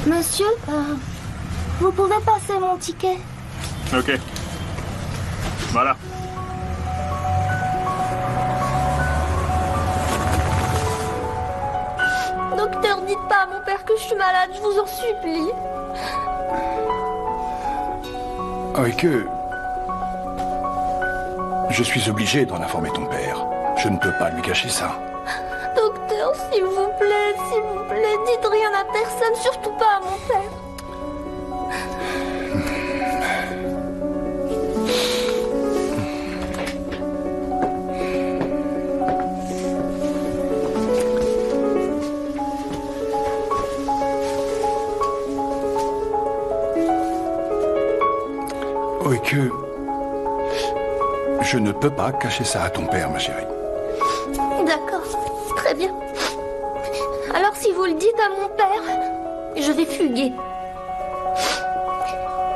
Monsieur, vous pouvez passer mon ticket? Ok. Voilà. Docteur, dites pas à mon père que je suis malade, je vous en supplie. Oike, je suis obligé d'en informer ton père. Je ne peux pas lui cacher ça. Docteur, s'il vous plaît, dites rien à personne, surtout pas à mon père. Oike, je ne peux pas cacher ça à ton père, ma chérie. D'accord, très bien. Alors si vous le dites à mon père, je vais fuguer.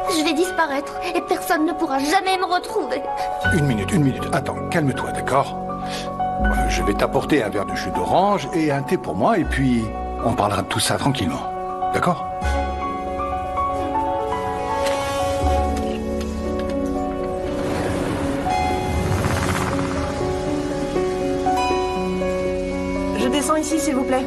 Je vais disparaître et personne ne pourra jamais me retrouver. Une minute. Attends, calme-toi, d'accord? Je vais t'apporter un verre de jus d'orange et un thé pour moi, et puis on parlera de tout ça tranquillement. D'accord? Je descends ici, s'il vous plaît.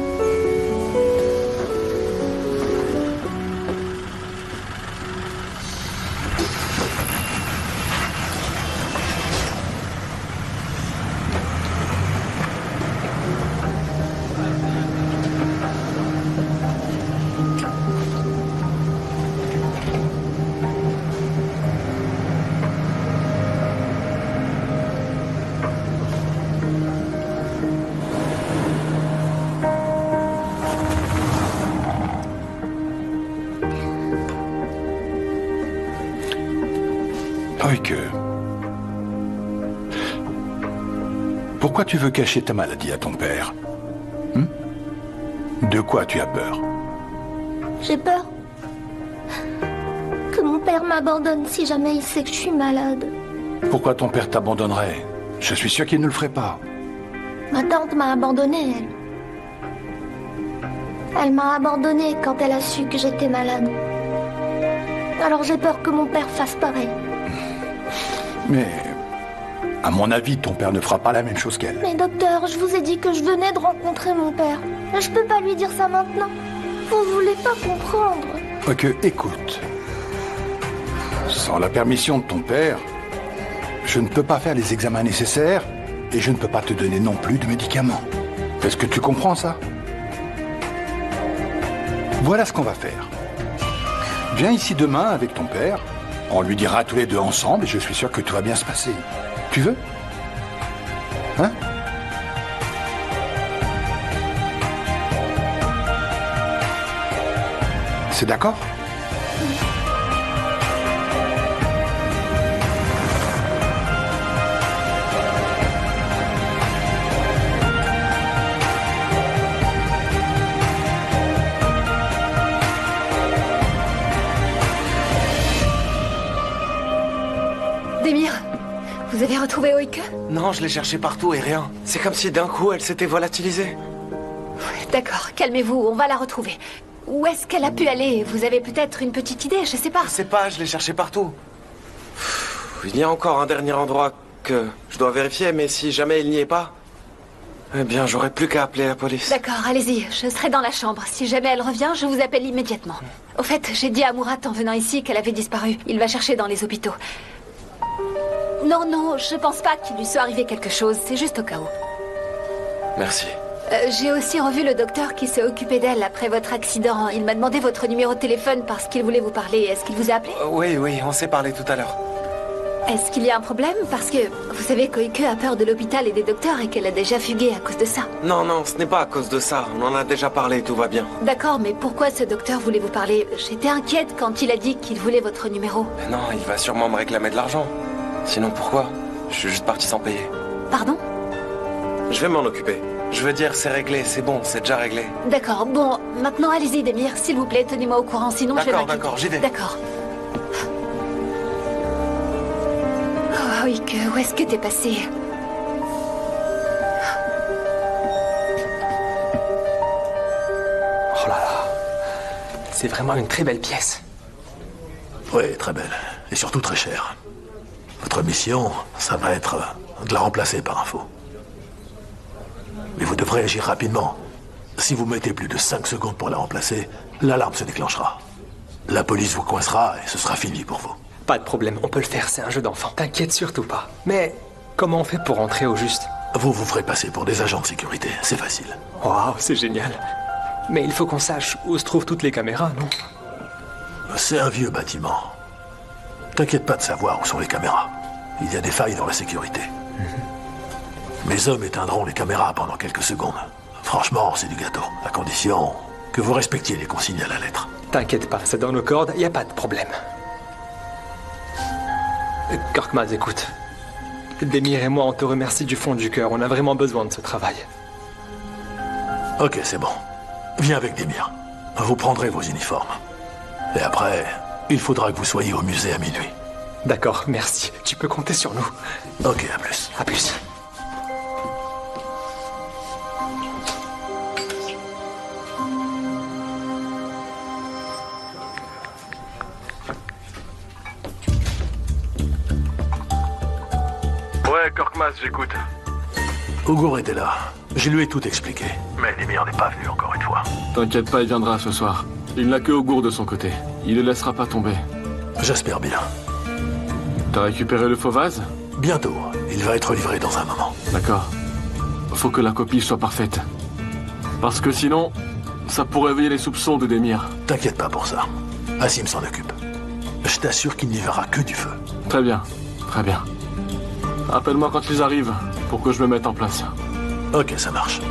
Oike, pourquoi tu veux cacher ta maladie à ton père? De quoi tu as peur? J'ai peur que mon père m'abandonne si jamais il sait que je suis malade. Pourquoi ton père t'abandonnerait? Je suis sûr qu'il ne le ferait pas. Ma tante m'a abandonnée, elle. Elle m'a abandonnée quand elle a su que j'étais malade. Alors j'ai peur que mon père fasse pareil. Mais, à mon avis, ton père ne fera pas la même chose qu'elle. Mais docteur, je vous ai dit que je venais de rencontrer mon père. Je peux pas lui dire ça maintenant. Vous voulez pas comprendre. Ok, écoute. Sans la permission de ton père, je ne peux pas faire les examens nécessaires et je ne peux pas te donner non plus de médicaments. Est-ce que tu comprends ça? Voilà ce qu'on va faire. Viens ici demain avec ton père. On lui dira tous les deux ensemble et je suis sûr que tout va bien se passer. Tu veux? Hein? C'est d'accord? Démir, vous avez retrouvé Oike? Non, je l'ai cherché partout et rien. C'est comme si d'un coup elle s'était volatilisée. D'accord, calmez-vous, on va la retrouver. Où est-ce qu'elle a pu aller? Vous avez peut-être une petite idée, je sais pas. Je sais pas, je l'ai cherché partout. Il y a encore un dernier endroit que je dois vérifier, mais si jamais il n'y est pas, eh bien j'aurai plus qu'à appeler la police. D'accord, allez-y, je serai dans la chambre. Si jamais elle revient, je vous appelle immédiatement. Au fait, j'ai dit à Murat en venant ici qu'elle avait disparu. Il va chercher dans les hôpitaux. Non, je pense pas qu'il lui soit arrivé quelque chose, c'est juste au cas où. Merci. J'ai aussi revu le docteur qui s'est occupé d'elle après votre accident. Il m'a demandé votre numéro de téléphone parce qu'il voulait vous parler. Est-ce qu'il vous a appelé? Oui, on s'est parlé tout à l'heure. Est-ce qu'il y a un problème? Parce que vous savez qu'Oike a peur de l'hôpital et des docteurs et qu'elle a déjà fugué à cause de ça. Non, ce n'est pas à cause de ça. On en a déjà parlé, tout va bien. D'accord, mais pourquoi ce docteur voulait vous parler? J'étais inquiète quand il a dit qu'il voulait votre numéro. Mais non, il va sûrement me réclamer de l'argent. Sinon pourquoi? Je suis juste parti sans payer. Pardon? Je vais m'en occuper. Je veux dire, c'est réglé, c'est bon, c'est déjà réglé. D'accord, bon, maintenant allez-y, Demir, s'il vous plaît, tenez-moi au courant, sinon je vais m'inquiéter. D'accord, j'y vais. D'accord. Oh, Ike, où est-ce que t'es passé? Oh là là. C'est vraiment une très belle pièce. Oui, très belle. Et surtout très chère. Votre mission, ça va être de la remplacer par un faux. Mais vous devrez agir rapidement. Si vous mettez plus de 5 secondes pour la remplacer, l'alarme se déclenchera. La police vous coincera et ce sera fini pour vous. Pas de problème, on peut le faire, c'est un jeu d'enfant. T'inquiète surtout pas. Mais comment on fait pour entrer au juste? Vous vous ferez passer pour des agents de sécurité, c'est facile. Waouh, c'est génial. Mais il faut qu'on sache où se trouvent toutes les caméras, non? C'est un vieux bâtiment. T'inquiète pas de savoir où sont les caméras. Il y a des failles dans la sécurité. Mes hommes éteindront les caméras pendant quelques secondes. Franchement, c'est du gâteau, à condition que vous respectiez les consignes à la lettre. T'inquiète pas, c'est dans nos cordes, y a pas de problème. Korkmaz, écoute. Demir et moi, on te remercie du fond du cœur. On a vraiment besoin de ce travail. Ok, c'est bon. Viens avec Demir. Vous prendrez vos uniformes. Et après, il faudra que vous soyez au musée à minuit. D'accord, merci. Tu peux compter sur nous. Ok, à plus. À plus. Ouais, Korkmaz, j'écoute. Ougour était là. Je lui ai tout expliqué. Mais Demir n'est pas venu encore une fois. T'inquiète pas, il viendra ce soir. Il n'a que Ougour de son côté. Il le laissera pas tomber. J'espère bien. T'as récupéré le faux vase? Bientôt. Il va être livré dans un moment. D'accord. Faut que la copie soit parfaite. Parce que sinon, ça pourrait éveiller les soupçons de Demir. T'inquiète pas pour ça. Assim s'en occupe. Je t'assure qu'il n'y verra que du feu. Très bien, très bien. Appelle-moi quand ils arrivent, pour que je me mette en place. Ok, ça marche.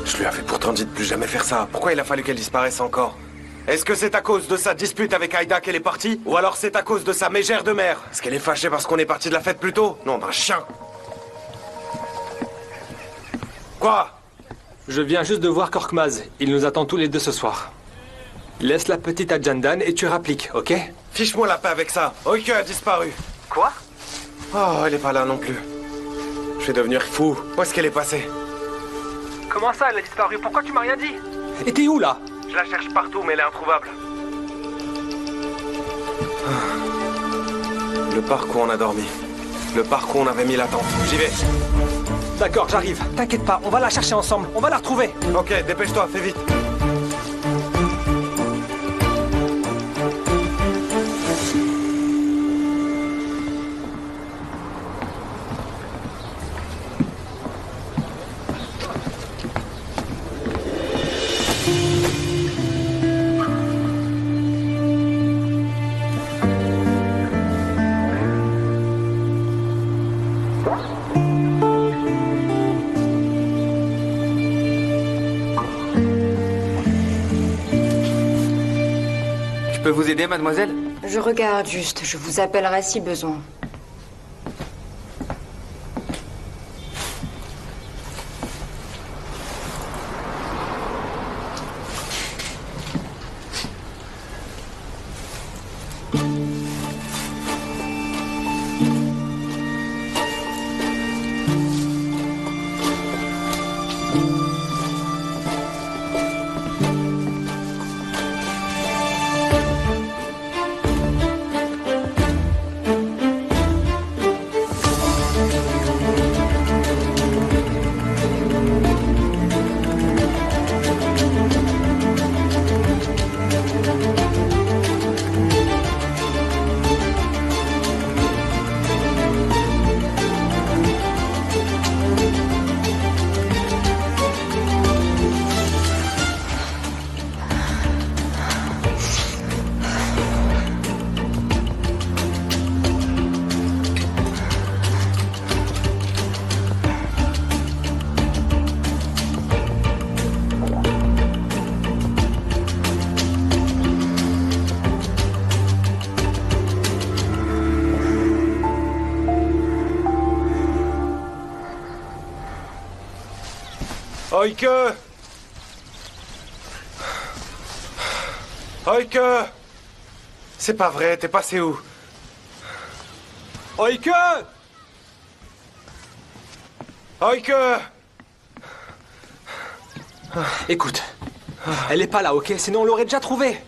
Je lui avais pourtant dit de plus jamais faire ça. Pourquoi il a fallu qu'elle disparaisse encore? Est-ce que c'est à cause de sa dispute avec Aïda qu'elle est partie? Ou alors c'est à cause de sa mégère de mère? Est-ce qu'elle est fâchée parce qu'on est parti de la fête plus tôt? Non, d'un chien. Quoi? Je viens juste de voir Korkmaz. Il nous attend tous les deux ce soir. Laisse la petite à Jandan et tu rappliques, ok? Fiche-moi la paix avec ça. Oike a disparu. Quoi? Oh, elle est pas là non plus. Je vais devenir fou. Où est-ce qu'elle est passée? Comment ça, elle a disparu? Pourquoi tu m'as rien dit? Et t'es où, là? Je la cherche partout, mais elle est introuvable. Le parc où on a dormi. Le parc où on avait mis la tente. J'y vais. D'accord, j'arrive. T'inquiète pas, on va la chercher ensemble. On va la retrouver. Ok, dépêche-toi, fais vite. Je peux vous aider, mademoiselle? Je regarde juste, je vous appellerai si besoin. Oike! Oike! C'est pas vrai, t'es passé où? Oike! Oike! Écoute, elle est pas là, ok? Sinon on l'aurait déjà trouvée.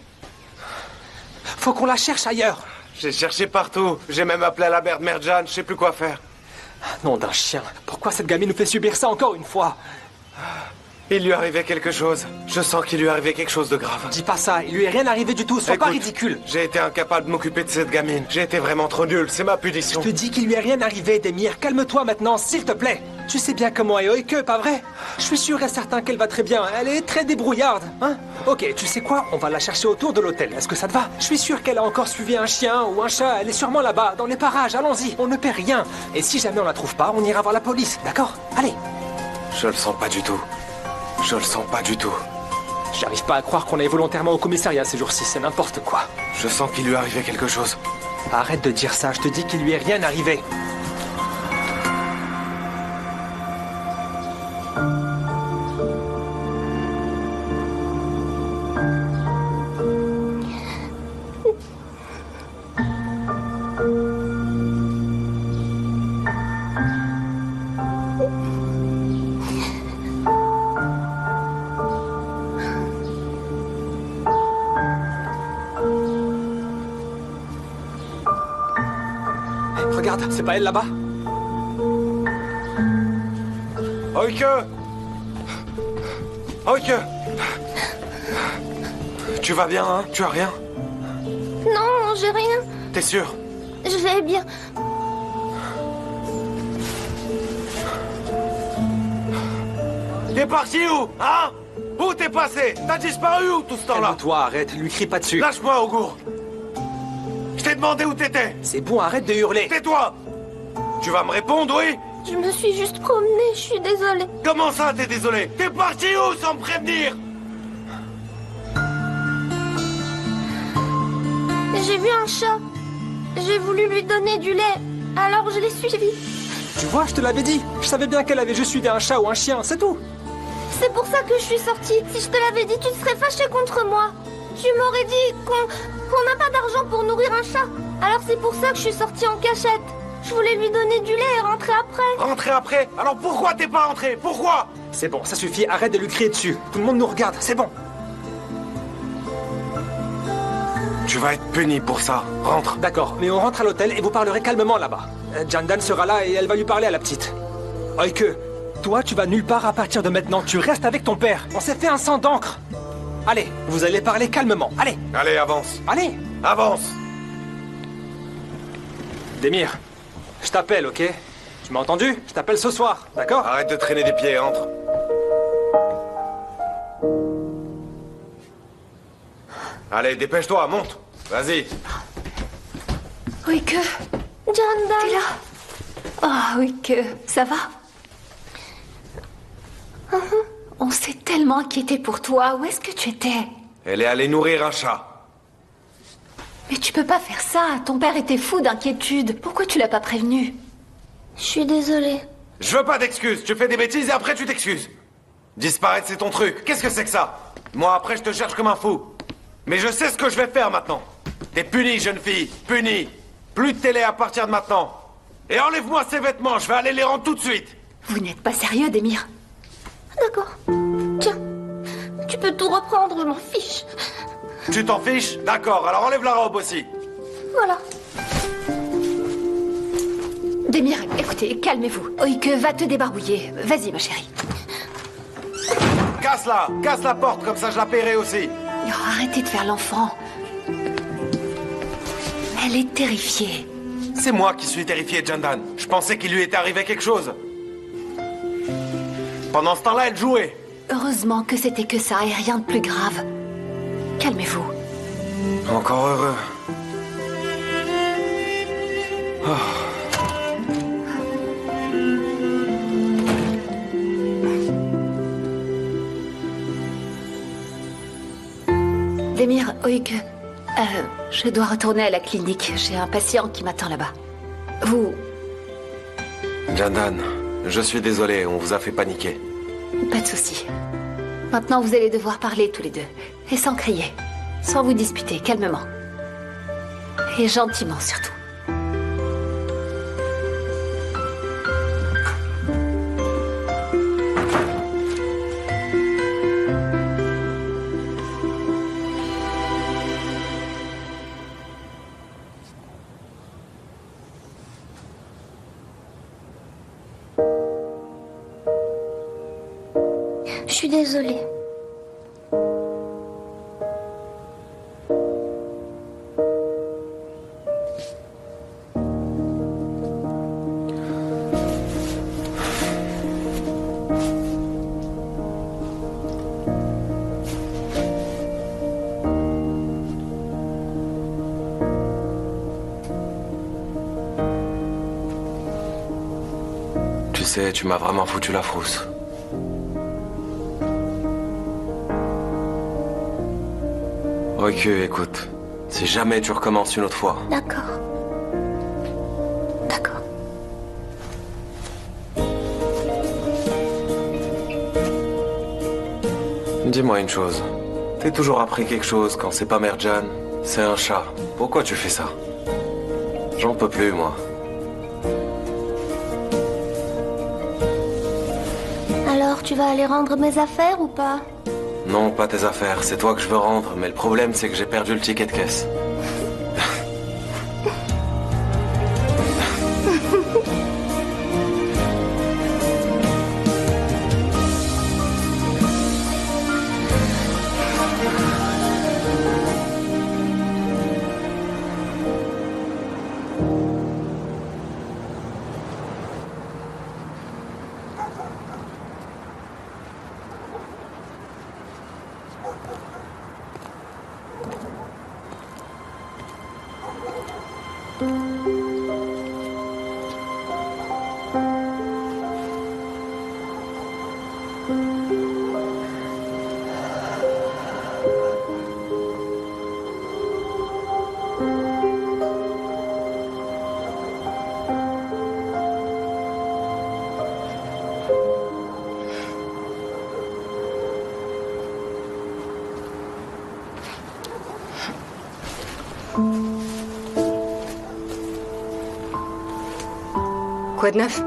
Faut qu'on la cherche ailleurs. J'ai cherché partout. J'ai même appelé à la mère de Merjan, je sais plus quoi faire. Nom d'un chien. Pourquoi cette gamine nous fait subir ça encore une fois? Il lui arrivait quelque chose. Je sens qu'il lui arrivait quelque chose de grave. Dis pas ça, il lui est rien arrivé du tout, sois pas ridicule. J'ai été incapable de m'occuper de cette gamine. J'ai été vraiment trop nul, c'est ma punition. Je te dis qu'il lui est rien arrivé, Demir. Calme-toi maintenant, s'il te plaît. Tu sais bien comment est Oike, pas vrai? Je suis sûr et certain qu'elle va très bien. Elle est très débrouillarde, hein? Ok, tu sais quoi? On va la chercher autour de l'hôtel. Est-ce que ça te va? Je suis sûr qu'elle a encore suivi un chien ou un chat. Elle est sûrement là-bas, dans les parages. Allons-y, on ne perd rien. Et si jamais on la trouve pas, on ira voir la police, d'accord? Allez. Je le sens pas du tout. Je le sens pas du tout. J'arrive pas à croire qu'on aille volontairement au commissariat ces jours-ci, c'est n'importe quoi. Je sens qu'il lui arrivait quelque chose. Arrête de dire ça, je te dis qu'il lui est rien arrivé. Regarde, c'est pas elle là-bas? Oike! Oike! Tu vas bien, hein? Tu as rien? Non, j'ai rien. T'es sûr? Je vais bien. T'es parti où? Hein? Où t'es passé? T'as disparu où tout ce temps-là? Calme-toi, arrête, lui crie pas dessus. Lâche-moi, Augour! Je t'ai demandé où t'étais! C'est bon, arrête de hurler! Tais-toi! Tu vas me répondre, oui? Je me suis juste promenée, je suis désolée. Comment ça, t'es désolé? T'es parti où sans me prévenir? J'ai vu un chat. J'ai voulu lui donner du lait, alors je l'ai suivi. Tu vois, je te l'avais dit. Je savais bien qu'elle avait juste suivi un chat ou un chien, c'est tout. C'est pour ça que je suis sortie. Si je te l'avais dit, tu te serais fâché contre moi. Tu m'aurais dit qu'on n'a pas d'argent pour nourrir un chat. Alors c'est pour ça que je suis sortie en cachette. Je voulais lui donner du lait et rentrer après. Rentrer après? Alors pourquoi t'es pas rentré? Pourquoi? C'est bon, ça suffit, arrête de lui crier dessus. Tout le monde nous regarde, c'est bon. Tu vas être puni pour ça. Rentre. D'accord, mais on rentre à l'hôtel et vous parlerez calmement là-bas. Jandan sera là et elle va lui parler à la petite. Oike, toi tu vas nulle part à partir de maintenant. Tu restes avec ton père. On s'est fait un sang d'encre. Allez, vous allez parler calmement. Allez. Allez, avance. Allez. Avance. Demir, je t'appelle, ok? Tu m'as entendu? Je t'appelle ce soir, d'accord? Arrête de traîner des pieds, entre. Allez, dépêche-toi, monte. Vas-y. Oike, Jandan. t'es là? Oh, Oike, ça va? On s'est tellement inquiété pour toi. Où est-ce que tu étais? Elle est allée nourrir un chat. Mais tu peux pas faire ça. Ton père était fou d'inquiétude. Pourquoi tu l'as pas prévenu? Je suis désolée. Je veux pas d'excuses. Tu fais des bêtises et après tu t'excuses. Disparaître, c'est ton truc. Qu'est-ce que c'est que ça? Moi, après, je te cherche comme un fou. Mais je sais ce que je vais faire maintenant. T'es punie, jeune fille. Punie. Plus de télé à partir de maintenant. Et enlève-moi ces vêtements. Je vais aller les rendre tout de suite. Vous n'êtes pas sérieux, Demir? D'accord. Tiens, tu peux tout reprendre, je m'en fiche. Tu t'en fiches? D'accord, alors enlève la robe aussi. Voilà. Demir, écoutez, calmez-vous. Oike va te débarbouiller. Vas-y, ma chérie. Casse-la. Casse la porte, comme ça je la paierai aussi. Oh, arrêtez de faire l'enfant. Elle est terrifiée. C'est moi qui suis terrifié, Jandan. Je pensais qu'il lui était arrivé quelque chose. Pendant ce temps-là, elle jouait. Heureusement que c'était que ça et rien de plus grave. Calmez-vous. Encore heureux. Demir, Oike, je dois retourner à la clinique. J'ai un patient qui m'attend là-bas. Vous... Jandan, je suis désolé, on vous a fait paniquer. Pas de souci. Maintenant, vous allez devoir parler tous les deux. Et sans crier. Sans vous disputer, calmement. Et gentiment, surtout. Je suis désolée. Tu sais, tu m'as vraiment foutu la frousse. Ok, écoute. Si jamais tu recommences une autre fois. D'accord. D'accord. Dis-moi une chose. T'es toujours appris quelque chose quand c'est pas Merjan. C'est un chat. Pourquoi tu fais ça? J'en peux plus, moi. Alors, tu vas aller rendre mes affaires ou pas? Non, pas tes affaires. C'est toi que je veux rendre. Mais le problème, c'est que j'ai perdu le ticket de caisse. Quoi de neuf?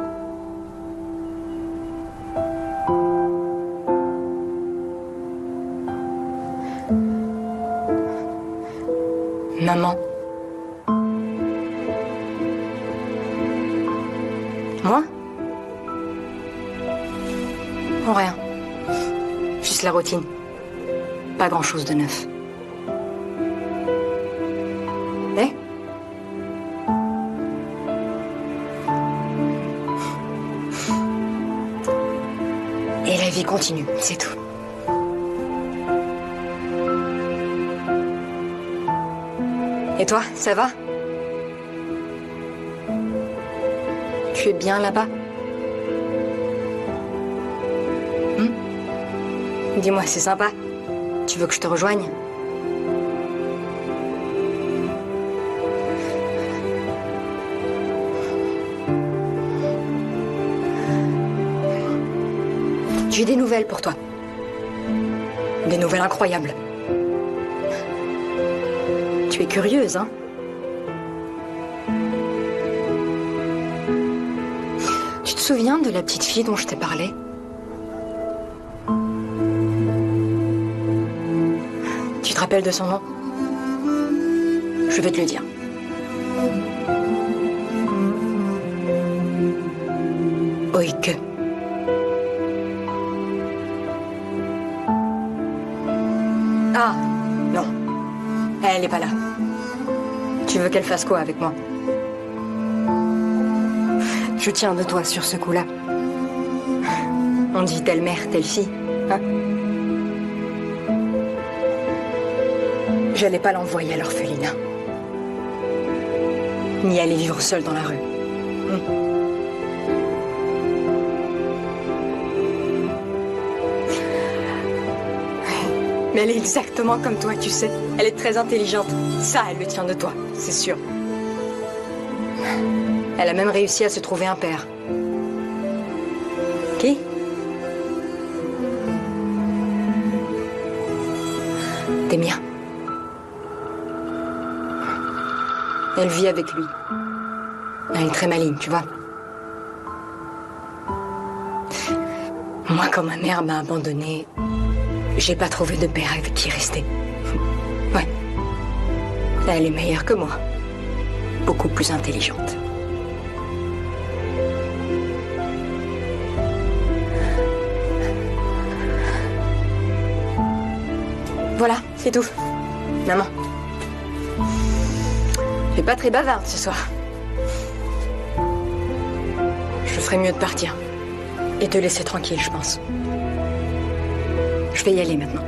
Maman. Moi? Oh, rien. Juste la routine. Pas grand-chose de neuf. Eh? Et la vie continue, c'est tout. Et toi, ça va? Tu es bien là-bas? Dis-moi, c'est sympa. Tu veux que je te rejoigne? J'ai des nouvelles pour toi. Des nouvelles incroyables. Tu es curieuse, hein? Tu te souviens de la petite fille dont je t'ai parlé? Tu te rappelles de son nom? Je vais te le dire. Oike. Ah, non. Elle n'est pas là. Tu veux qu'elle fasse quoi avec moi? Je tiens de toi sur ce coup-là. On dit telle mère, telle fille, hein? J'allais pas l'envoyer à l'orphelinat. Ni aller vivre seule dans la rue. Mais elle est exactement comme toi, tu sais. Elle est très intelligente. Ça, elle le tient de toi, c'est sûr. Elle a même réussi à se trouver un père. Qui? Demir. Elle vit avec lui. Elle est très maligne, tu vois. Moi, quand ma mère m'a abandonnée, j'ai pas trouvé de père avec qui rester. Ouais. Elle est meilleure que moi. Beaucoup plus intelligente. Voilà, c'est tout. Maman. Je suis pas très bavarde ce soir. Je ferais mieux de partir. Et te laisser tranquille, je pense. Je vais y aller maintenant.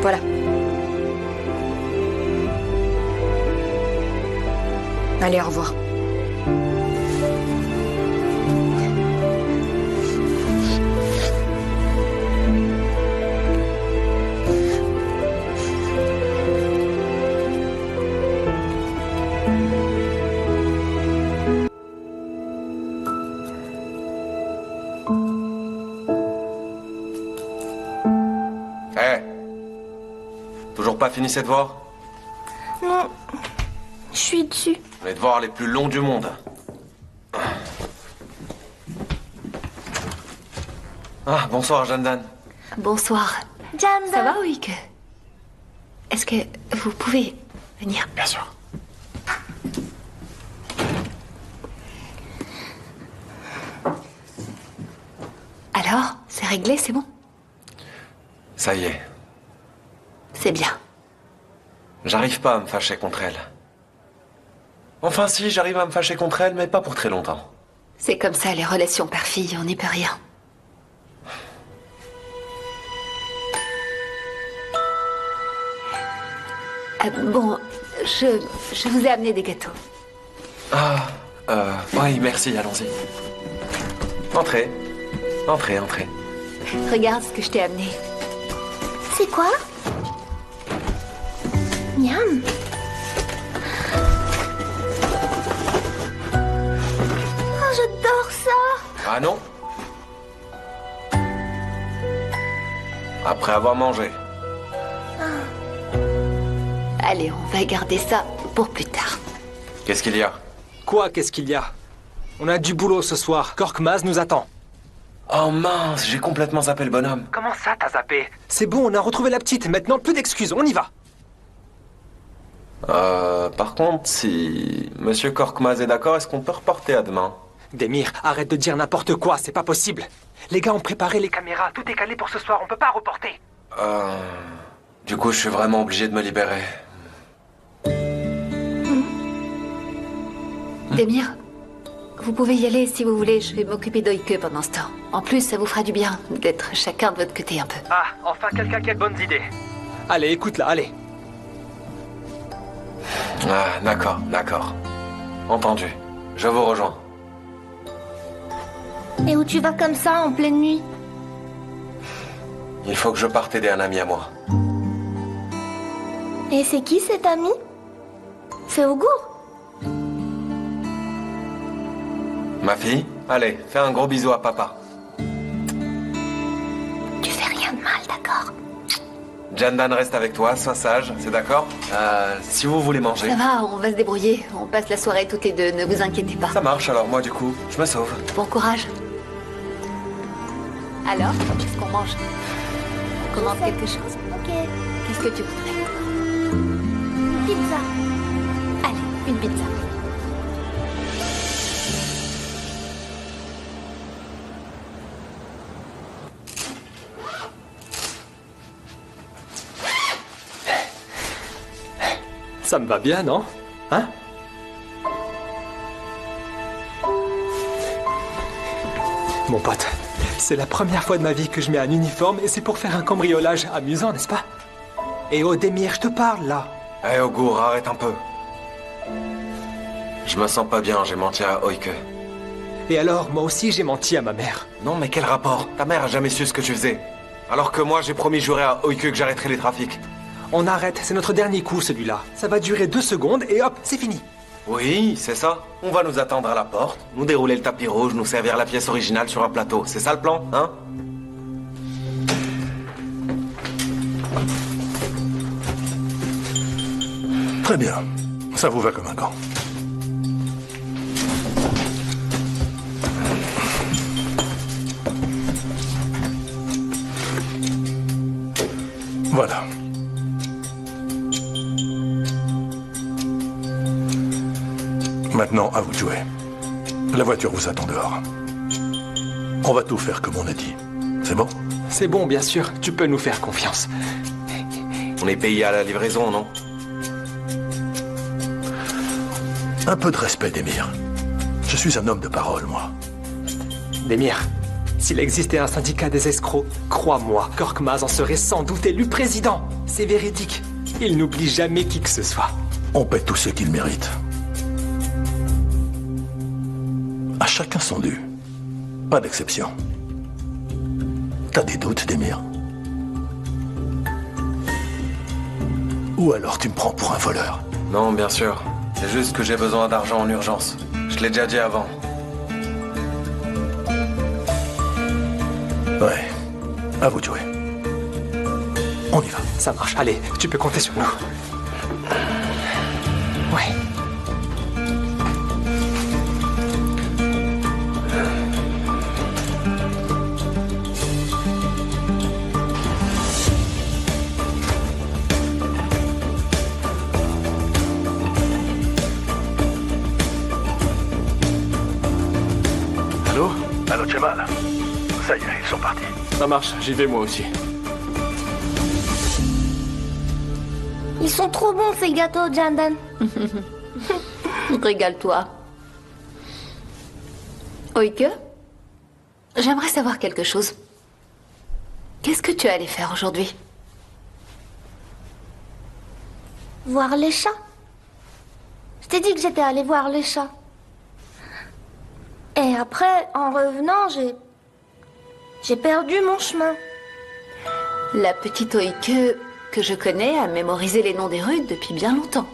Voilà. Allez, au revoir. Toujours pas fini ces devoirs? Non, je suis dessus. Les devoirs les plus longs du monde. Ah, bonsoir, Jandan. Bonsoir. Jandan. Ça va, Oike? Est-ce que vous pouvez venir? Bien sûr. Alors, c'est réglé, c'est bon? Ça y est. C'est bien. J'arrive pas à me fâcher contre elle. Enfin si, j'arrive à me fâcher contre elle, mais pas pour très longtemps. C'est comme ça, les relations père-fille, on n'y peut rien. Bon, je vous ai amené des gâteaux. Oui, merci, allons-y. Entrez. Entrez, entrez. Regarde ce que je t'ai amené. C'est quoi? Miam. Oh, j'adore ça. Ah non? Après avoir mangé. Allez, on va garder ça pour plus tard. Qu'est-ce qu'il y a? Quoi, qu'est-ce qu'il y a? On a du boulot ce soir. Korkmaz nous attend. Oh mince, j'ai complètement zappé le bonhomme. Comment ça, t'as zappé? C'est bon, on a retrouvé la petite. Maintenant, plus d'excuses, on y va. Par contre, si Monsieur Korkmaz est d'accord, est-ce qu'on peut reporter à demain? Demir, arrête de dire n'importe quoi, c'est pas possible. Les gars ont préparé les caméras, tout est calé pour ce soir, on peut pas reporter. Du coup, je suis vraiment obligé de me libérer. Demir, vous pouvez y aller si vous voulez, je vais m'occuper d'Oike pendant ce temps. En plus, ça vous fera du bien d'être chacun de votre côté un peu. Ah, enfin quelqu'un qui a de bonnes idées. Allez, écoute-la, allez. Ah, d'accord, d'accord. Entendu. Je vous rejoins. Et où tu vas comme ça, en pleine nuit? Il faut que je parte aider un ami à moi. Et c'est qui cet ami? C'est Augur? Ma fille, allez, fais un gros bisou à papa. Tu fais rien de mal, d'accord? Jandan reste avec toi, sois sage, c'est d'accord? Si vous voulez manger. Ça va, on va se débrouiller. On passe la soirée toutes les deux, ne vous inquiétez pas. Ça marche, alors moi du coup, je me sauve. Bon courage. Alors, qu'est-ce qu'on mange? On commande quelque chose? Ok. Qu'est-ce que tu voudrais? Pizza. Allez, une pizza. Ça me va bien, non? Hein? Mon pote, c'est la première fois de ma vie que je mets un uniforme et c'est pour faire un cambriolage amusant, n'est-ce pas? Et oh, Demir, je te parle, là. Hé, Augur, arrête un peu. Je me sens pas bien, j'ai menti à Oike. Et alors, moi aussi, j'ai menti à ma mère. Non, mais quel rapport? Ta mère a jamais su ce que tu faisais. Alors que moi, j'ai promis juré à Oike que j'arrêterai les trafics. On arrête, c'est notre dernier coup celui-là. Ça va durer 2 secondes et hop, c'est fini. Oui, c'est ça. On va nous attendre à la porte, nous dérouler le tapis rouge, nous servir la pièce originale sur un plateau. C'est ça le plan, hein? Très bien. Ça vous va comme un gant. Voilà. Maintenant, à vous de jouer. La voiture vous attend dehors. On va tout faire comme on a dit. C'est bon? C'est bon, bien sûr, tu peux nous faire confiance. On est payé à la livraison, non? Un peu de respect, Demir. Je suis un homme de parole, moi. Demir, s'il existait un syndicat des escrocs, crois-moi, Korkmaz en serait sans doute élu président. C'est véridique. Il n'oublie jamais qui que ce soit. On paie tous ceux qu'ils méritent. À chacun son dû. Pas d'exception. T'as des doutes, Demir? Ou alors tu me prends pour un voleur? Non, bien sûr. C'est juste que j'ai besoin d'argent en urgence. Je te l'ai déjà dit avant. Ouais. À vous de jouer. On y va. Ça marche. Allez, tu peux compter sur nous. Ouais. Allô? Allô, Chemal. Ça y est, ils sont partis. Ça marche, j'y vais moi aussi. Ils sont trop bons ces gâteaux, Jandan. Régale-toi. Oike, j'aimerais savoir quelque chose. Qu'est-ce que tu es allé faire aujourd'hui? Voir les chats. Je t'ai dit que j'étais allée voir les chats. Et après, en revenant, j'ai perdu mon chemin. La petite Oike que je connais a mémorisé les noms des rues depuis bien longtemps.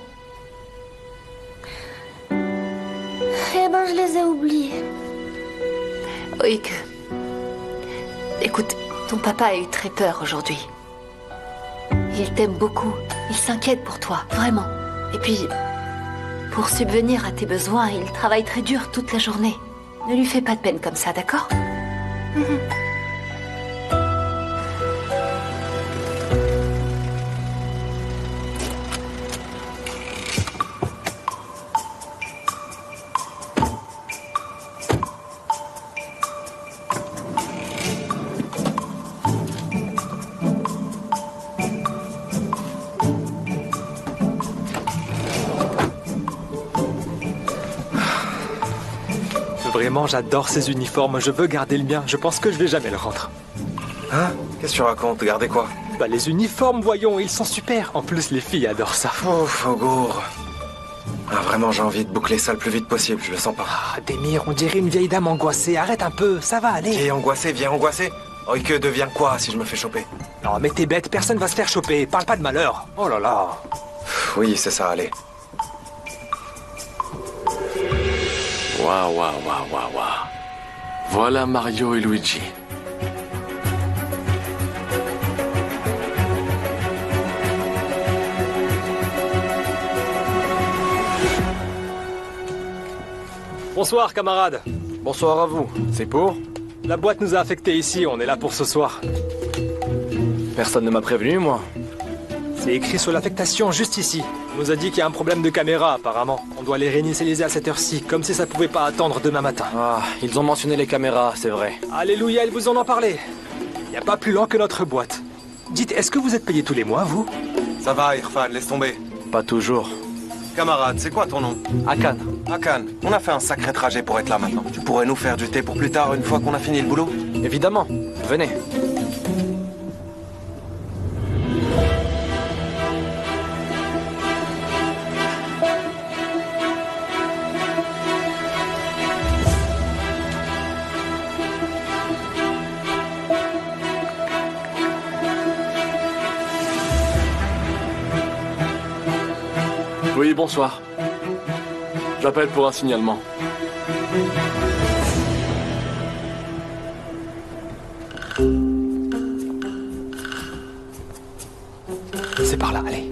Eh ben, je les ai oubliés. Oike, écoute, ton papa a eu très peur aujourd'hui. Il t'aime beaucoup. Il s'inquiète pour toi, vraiment. Et puis, pour subvenir à tes besoins, il travaille très dur toute la journée. Ne lui fais pas de peine comme ça, d'accord? Vraiment, j'adore ces uniformes. Je veux garder le mien. Je pense que je vais jamais le rendre. Hein? Qu'est-ce que tu racontes? Gardez quoi? Bah, les uniformes, voyons, ils sont super. En plus, les filles adorent ça. Ouf, Augour. Ah, vraiment, j'ai envie de boucler ça le plus vite possible. Je le sens pas. Ah, Demir, on dirait une vieille dame angoissée. Arrête un peu, ça va aller. Viens angoissé, viens angoissé. Oike devient quoi si je me fais choper? Non, mais t'es bête, personne va se faire choper. Parle pas de malheur. Oh là là. Oui, c'est ça, allez. Waouh, waouh, waouh, waouh, waouh. Voilà Mario et Luigi. Bonsoir, camarades. Bonsoir à vous. C'est pour? La boîte nous a affectés ici, on est là pour ce soir. Personne ne m'a prévenu, moi. C'est écrit sur l'affectation juste ici. On nous a dit qu'il y a un problème de caméra, apparemment. On doit les réinitialiser à cette heure-ci, comme si ça pouvait pas attendre demain matin. Ah, ils ont mentionné les caméras, c'est vrai. Alléluia, ils vous en ont parlé. Il n'y a pas plus lent que notre boîte. Dites, est-ce que vous êtes payé tous les mois, vous? Ça va, Irfan, laisse tomber. Pas toujours. Camarade, c'est quoi ton nom? Akan. Akan, on a fait un sacré trajet pour être là maintenant. Tu pourrais nous faire du thé pour plus tard, une fois qu'on a fini le boulot? Évidemment. Venez. Oui, bonsoir. J'appelle pour un signalement. C'est par là, allez.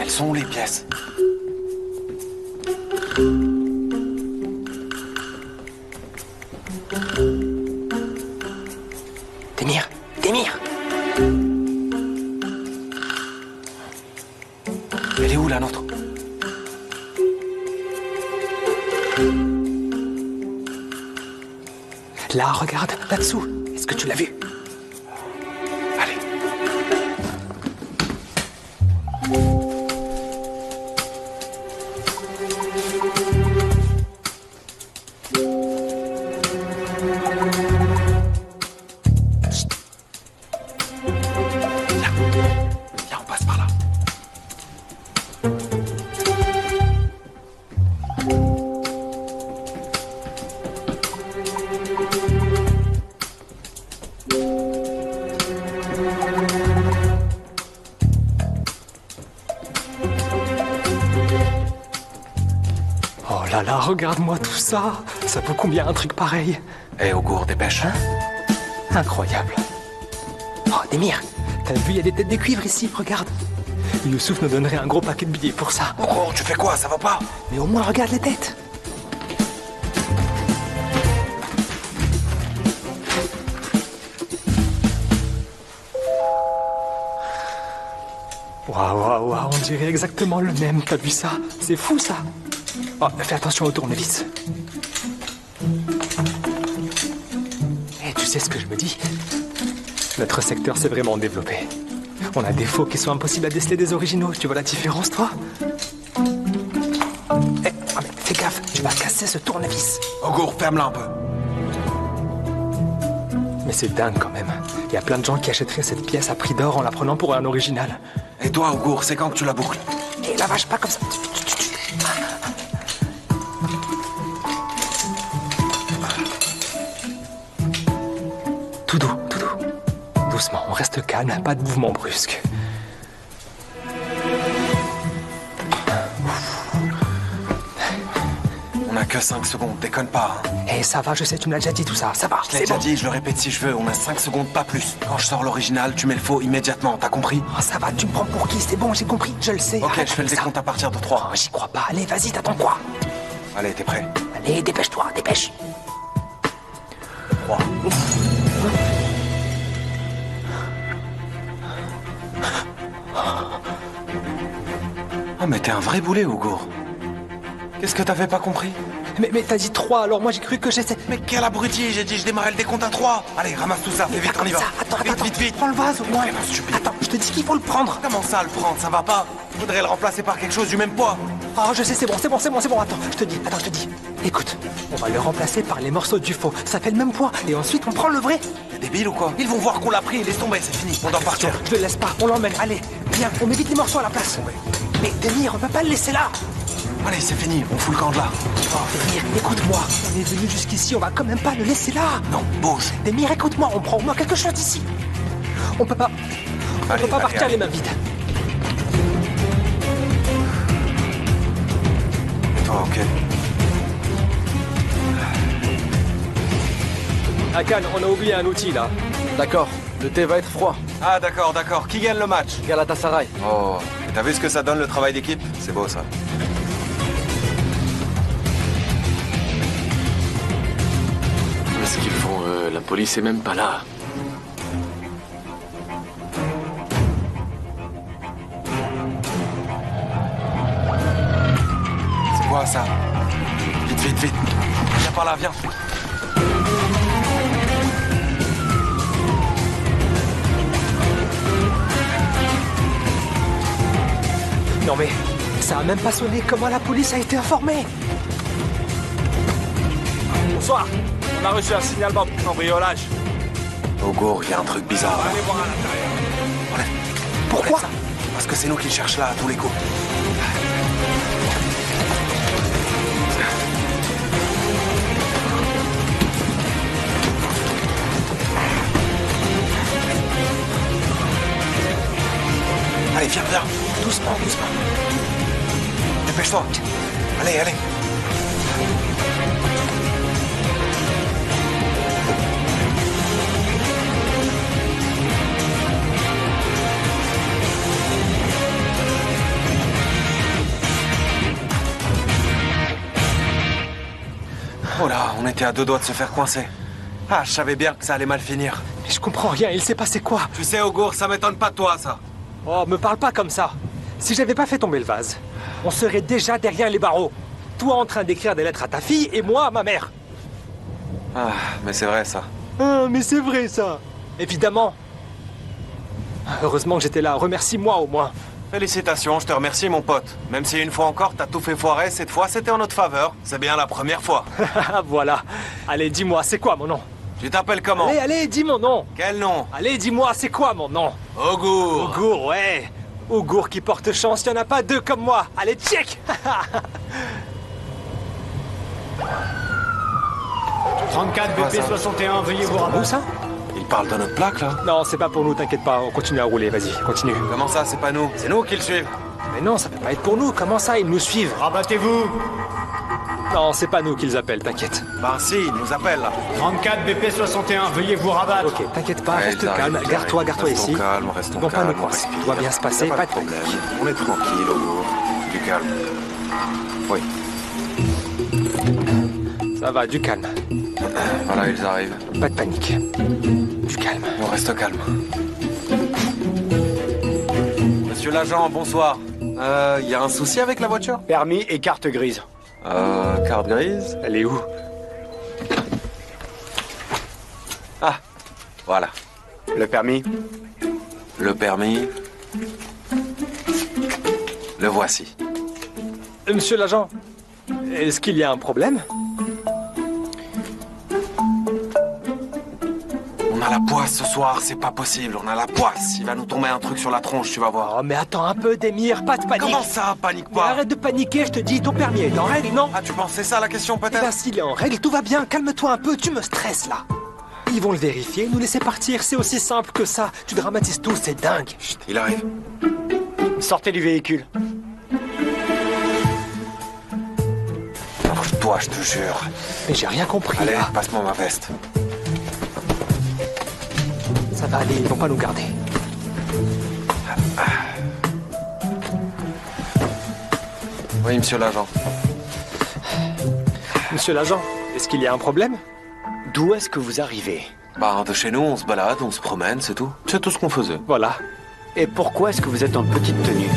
Elles sont où les pièces? Témir, Témir! Elle est où la nôtre? Là, regarde, là-dessous. Est-ce que tu l'as vu? Allez. Là, on passe par là. Oh là là, regarde-moi tout ça. Ça vaut combien un truc pareil? Hé, Augour, dépêche. Incroyable. Oh, Témir, t'as vu, il y a des têtes de cuivre ici, regarde. Youssouf nous donnerait un gros paquet de billets pour ça. Augour, tu fais quoi? Ça va pas? Mais au moins, regarde les têtes. Waouh, waouh, waouh, on dirait exactement le même. T'as vu ça? C'est fou, ça. Oh, fais attention au tournevis. Et tu sais ce que je me dis? Notre secteur s'est vraiment développé. On a des faux qui sont impossibles à déceler des originaux. Tu vois la différence, toi? Eh, oh, mais fais gaffe, tu vas casser ce tournevis. Augour, ferme-la un peu. Mais c'est dingue quand même. Il y a plein de gens qui achèteraient cette pièce à prix d'or en la prenant pour un original. Et toi, Augour, c'est quand que tu la boucles? Et la vache, pas comme ça. Tout doux, tout doux. Doucement, on reste calme, pas de mouvement brusque. On a que 5 secondes, déconne pas. Hein. Eh, ça va, je sais, tu me l'as déjà dit tout ça, ça va. Je l'ai déjà dit, je le répète si je veux, on a 5 secondes, pas plus. Quand je sors l'original, tu mets le faux immédiatement, t'as compris? Oh, ça va, tu me prends pour qui? C'est bon, j'ai compris, je le sais. Ok, Arrête je fais le comme ça. décompte à partir de 3. Oh, j'y crois pas, allez, vas-y, t'attends quoi? Allez, t'es prêt? Allez, dépêche-toi, dépêche. 3. Oh, mais t'es un vrai boulet, Augour. Qu'est-ce que t'avais pas compris? Mais t'as dit 3, alors moi j'ai cru que j'étais... Mais quel abruti, j'ai dit je démarrais le décompte à 3. Allez, ramasse tout ça, fais vite, on y va. Attends, vite, attends, vite, vite. Prends le vase au moins. Vraiment stupide. Attends, je te dis qu'il faut le prendre. Comment ça, le prendre? Ça va pas? Faudrait le remplacer par quelque chose du même poids. Oh, je sais, c'est bon. Attends, je te dis. Écoute, on va le remplacer par les morceaux du faux. Ça fait le même poids. Et ensuite, on prend le vrai. T'es débile ou quoi? Ils vont voir qu'on l'a pris, laisse tomber, c'est fini. On doit partir. Je le laisse pas, on l'emmène. Allez, viens, on met vite les morceaux à la place. Mais Témir, on peut pas le laisser là. Allez, c'est fini, on fout le camp de là. Oh, Témir, écoute-moi. On est venu jusqu'ici, on va quand même pas le laisser là. Non, bouge. Témir, écoute-moi, on prend au moins quelque chose d'ici. On peut pas... On peut pas partir les mains vides. Toi, ok. Hakan, on a oublié un outil là. D'accord, le thé va être froid. Ah, d'accord. Qui gagne le match? Galatasaray. Oh, t'as vu ce que ça donne le travail d'équipe? C'est beau, ça. Qu'est-ce qu'ils font, la police est même pas là. C'est quoi, ça? Vite. Viens par là, viens. Non mais, ça a même pas sonné. Comment la police a été informée? Bonsoir. On a reçu un signalement pour cambriolage. Augour, il y a un truc bizarre. Allez voir à l'intérieur. Enlève. Pourquoi? Enlève ça. Parce que c'est nous qui le cherchons là, à tous les coups. Allez, viens. Doucement. Dépêche-toi. Allez. Oh là, on était à 2 doigts de se faire coincer. Ah, je savais bien que ça allait mal finir. Mais je comprends rien, il s'est passé quoi? Tu sais, Augur, ça m'étonne pas de toi, ça. Oh, me parle pas comme ça. Si j'avais pas fait tomber le vase, on serait déjà derrière les barreaux. Toi en train d'écrire des lettres à ta fille et moi à ma mère. Ah, mais c'est vrai, ça. Ah, mais c'est vrai, ça. Évidemment. Heureusement que j'étais là. Remercie-moi au moins. Félicitations, je te remercie, mon pote. Même si une fois encore, t'as tout fait foirer, cette fois, c'était en notre faveur. C'est bien la première fois. Voilà. Allez, dis-moi, c'est quoi mon nom? Tu t'appelles comment? Allez, dis mon nom. Quel nom? Allez, dis-moi, c'est quoi mon nom? Augur. Augur, ouais. Augur qui porte chance, il n'y en a pas 2 comme moi. Allez, check. 34 BP 61, veuillez vous rabattre. Où ça? Il parle de notre plaque, là? Non, c'est pas pour nous, t'inquiète pas, on continue à rouler, vas-y, continue. Comment ça, c'est pas nous? C'est nous qui le suivent. Mais non, ça peut pas être pour nous, comment ça, ils nous suivent? Rabattez-vous. Non, c'est pas nous qu'ils appellent, t'inquiète. Ben si, ils nous appellent, là. 34 BP 61, veuillez vous rabattre. Ok, t'inquiète pas, Ouais, reste ils arrivent, calme, ils garde-toi arrivent. ici. Restons Ils vont pas calmes, nous coincer, respire. tout va bien se passer, Y a pas de problème. panique. On est tranquille, Augur. Du calme. Oui. Ça va, du calme. Voilà, ils arrivent. Pas de panique. Du calme. On reste calme. Monsieur l'agent, bonsoir. Y a un souci avec la voiture? Permis et carte grise. Carte grise? Elle est où? Ah, voilà. Le permis? Le permis. Le voici. Monsieur l'agent, est-ce qu'il y a un problème? On a la poisse ce soir, c'est pas possible. On a la poisse. Il va nous tomber un truc sur la tronche, tu vas voir. Oh, mais attends un peu, Démir, pas de panique. Comment ça, panique Mais pas? arrête de paniquer, je te dis, ton permis est en règle, non? Ah, tu pensais ça la question Eh ben, peut-être? s'il est en règle, tout va bien, calme-toi un peu, tu me stresses là. Ils vont le vérifier, nous laisser partir, c'est aussi simple que ça. Tu dramatises tout, c'est dingue. Chut, il arrive. Sortez du véhicule. Toi, je te jure. Mais j'ai rien compris Allez, là. passe-moi ma veste. Ça va aller, ils vont pas nous garder. Oui, monsieur l'agent. Monsieur l'agent, est-ce qu'il y a un problème? D'où est-ce que vous arrivez? Bah, de chez nous, on se balade, on se promène, c'est tout. C'est tout ce qu'on faisait. Voilà. Et pourquoi est-ce que vous êtes en petite tenue?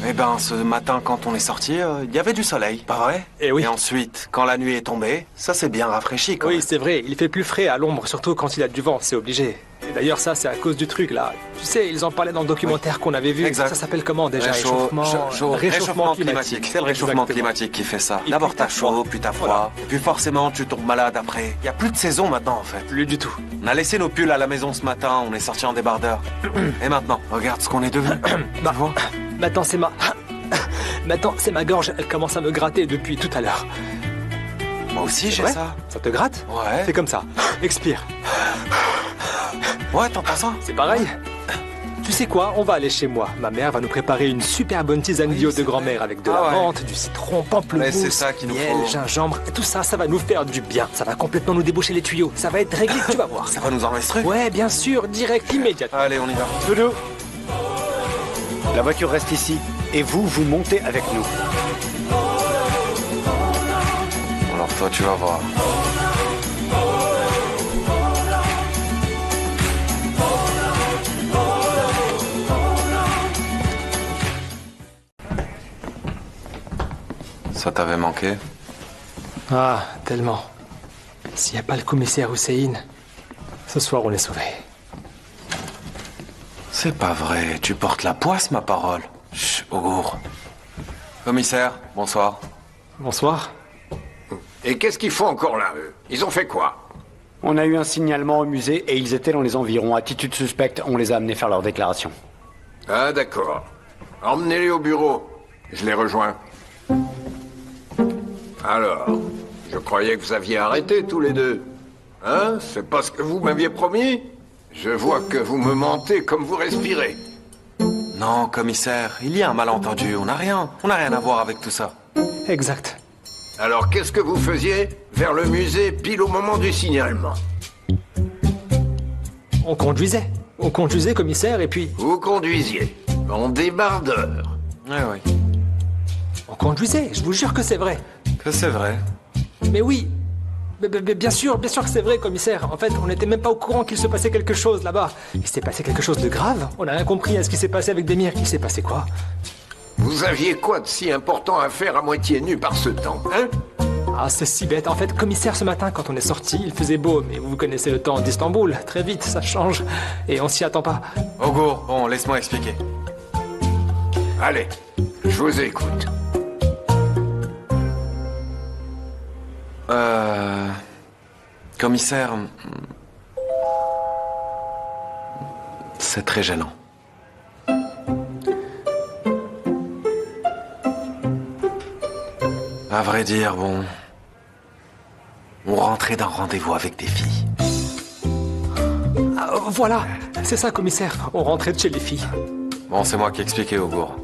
Eh ben, ce matin, quand on est sorti, il y avait du soleil, pas vrai? Eh oui. Et ensuite, quand la nuit est tombée, ça s'est bien rafraîchi, quand Oui, même. c'est vrai, il fait plus frais à l'ombre, surtout quand il y a du vent, c'est obligé. Et d'ailleurs, ça, c'est à cause du truc, là. Tu sais, ils en parlaient dans le documentaire qu'on avait vu. Exact. Ça s'appelle comment, déjà? Réchauffement climatique. C'est le réchauffement Exactement. climatique qui fait ça. Et D'abord puis t'as t'as froid. chaud, puis t'as froid. Voilà. Et puis forcément, tu tombes malade après. Il y a plus de saison maintenant, en fait. Plus du tout. On a laissé nos pulls à la maison ce matin, on est sorti en débardeur. Et maintenant, regarde ce qu'on est devenu. Bah, maintenant, c'est ma... Maintenant, c'est ma gorge, elle commence à me gratter depuis tout à l'heure. Moi aussi, j'ai Ouais. ça. Ça te gratte? Ouais. C'est comme ça. Expire. Ouais, t'entends ça? C'est pareil. Tu sais quoi? On va aller chez moi. Ma mère va nous préparer une super bonne tisane bio de grand-mère avec de la ouais. menthe, du citron, pamplemousse, Ouais, c'est ça qu'il nous miel, faut. gingembre. Et tout ça, ça va nous faire du bien. Ça va complètement nous déboucher les tuyaux. Ça va être réglé, tu vas voir. Ça va nous enregistrer? Ouais, bien sûr, direct, immédiatement. Allez, on y va. Doudou, la voiture reste ici. Et vous, vous montez avec nous. Alors toi, tu vas voir. Ça t'avait manqué? Ah, tellement. S'il n'y a pas le commissaire Hussein, ce soir on est sauvés. C'est pas vrai, tu portes la poisse, ma parole. Chut, Augur. Commissaire, bonsoir. Bonsoir. Et qu'est-ce qu'ils font encore là, eux? Ils ont fait quoi? On a eu un signalement au musée et ils étaient dans les environs. Attitude suspecte, on les a amenés faire leur déclaration. Ah, d'accord. Emmenez-les au bureau. Je les rejoins. Alors, je croyais que vous aviez arrêté tous les deux. Hein? C'est pas ce que vous m'aviez promis? Je vois que vous me mentez comme vous respirez. Non, commissaire, il y a un malentendu. On n'a rien à voir avec tout ça. Exact. Alors qu'est-ce que vous faisiez vers le musée pile au moment du signalement? On conduisait. On conduisait, commissaire, et puis... Vous conduisiez. En débardeur. Oui. On conduisait, je vous jure que c'est vrai. Que c'est vrai. Mais oui. Mais bien sûr que c'est vrai, commissaire. En fait, on n'était même pas au courant qu'il se passait quelque chose là-bas. Il s'est passé quelque chose de grave. On n'a rien compris à ce qui s'est passé avec Demir. Il s'est passé quoi? Vous aviez quoi de si important à faire à moitié nu par ce temps, hein? Ah, c'est si bête. En fait, commissaire, ce matin, quand on est sorti, il faisait beau. Mais vous connaissez le temps d'Istanbul. Très vite, ça change. Et on s'y attend pas. Ogur, bon, laisse-moi expliquer. Allez, je vous écoute. Commissaire... C'est très gênant. À vrai dire, bon... On rentrait d'un rendez-vous avec des filles. Ah, voilà, c'est ça, commissaire. On rentrait de chez les filles. Bon, c'est moi qui expliquais, Ogur.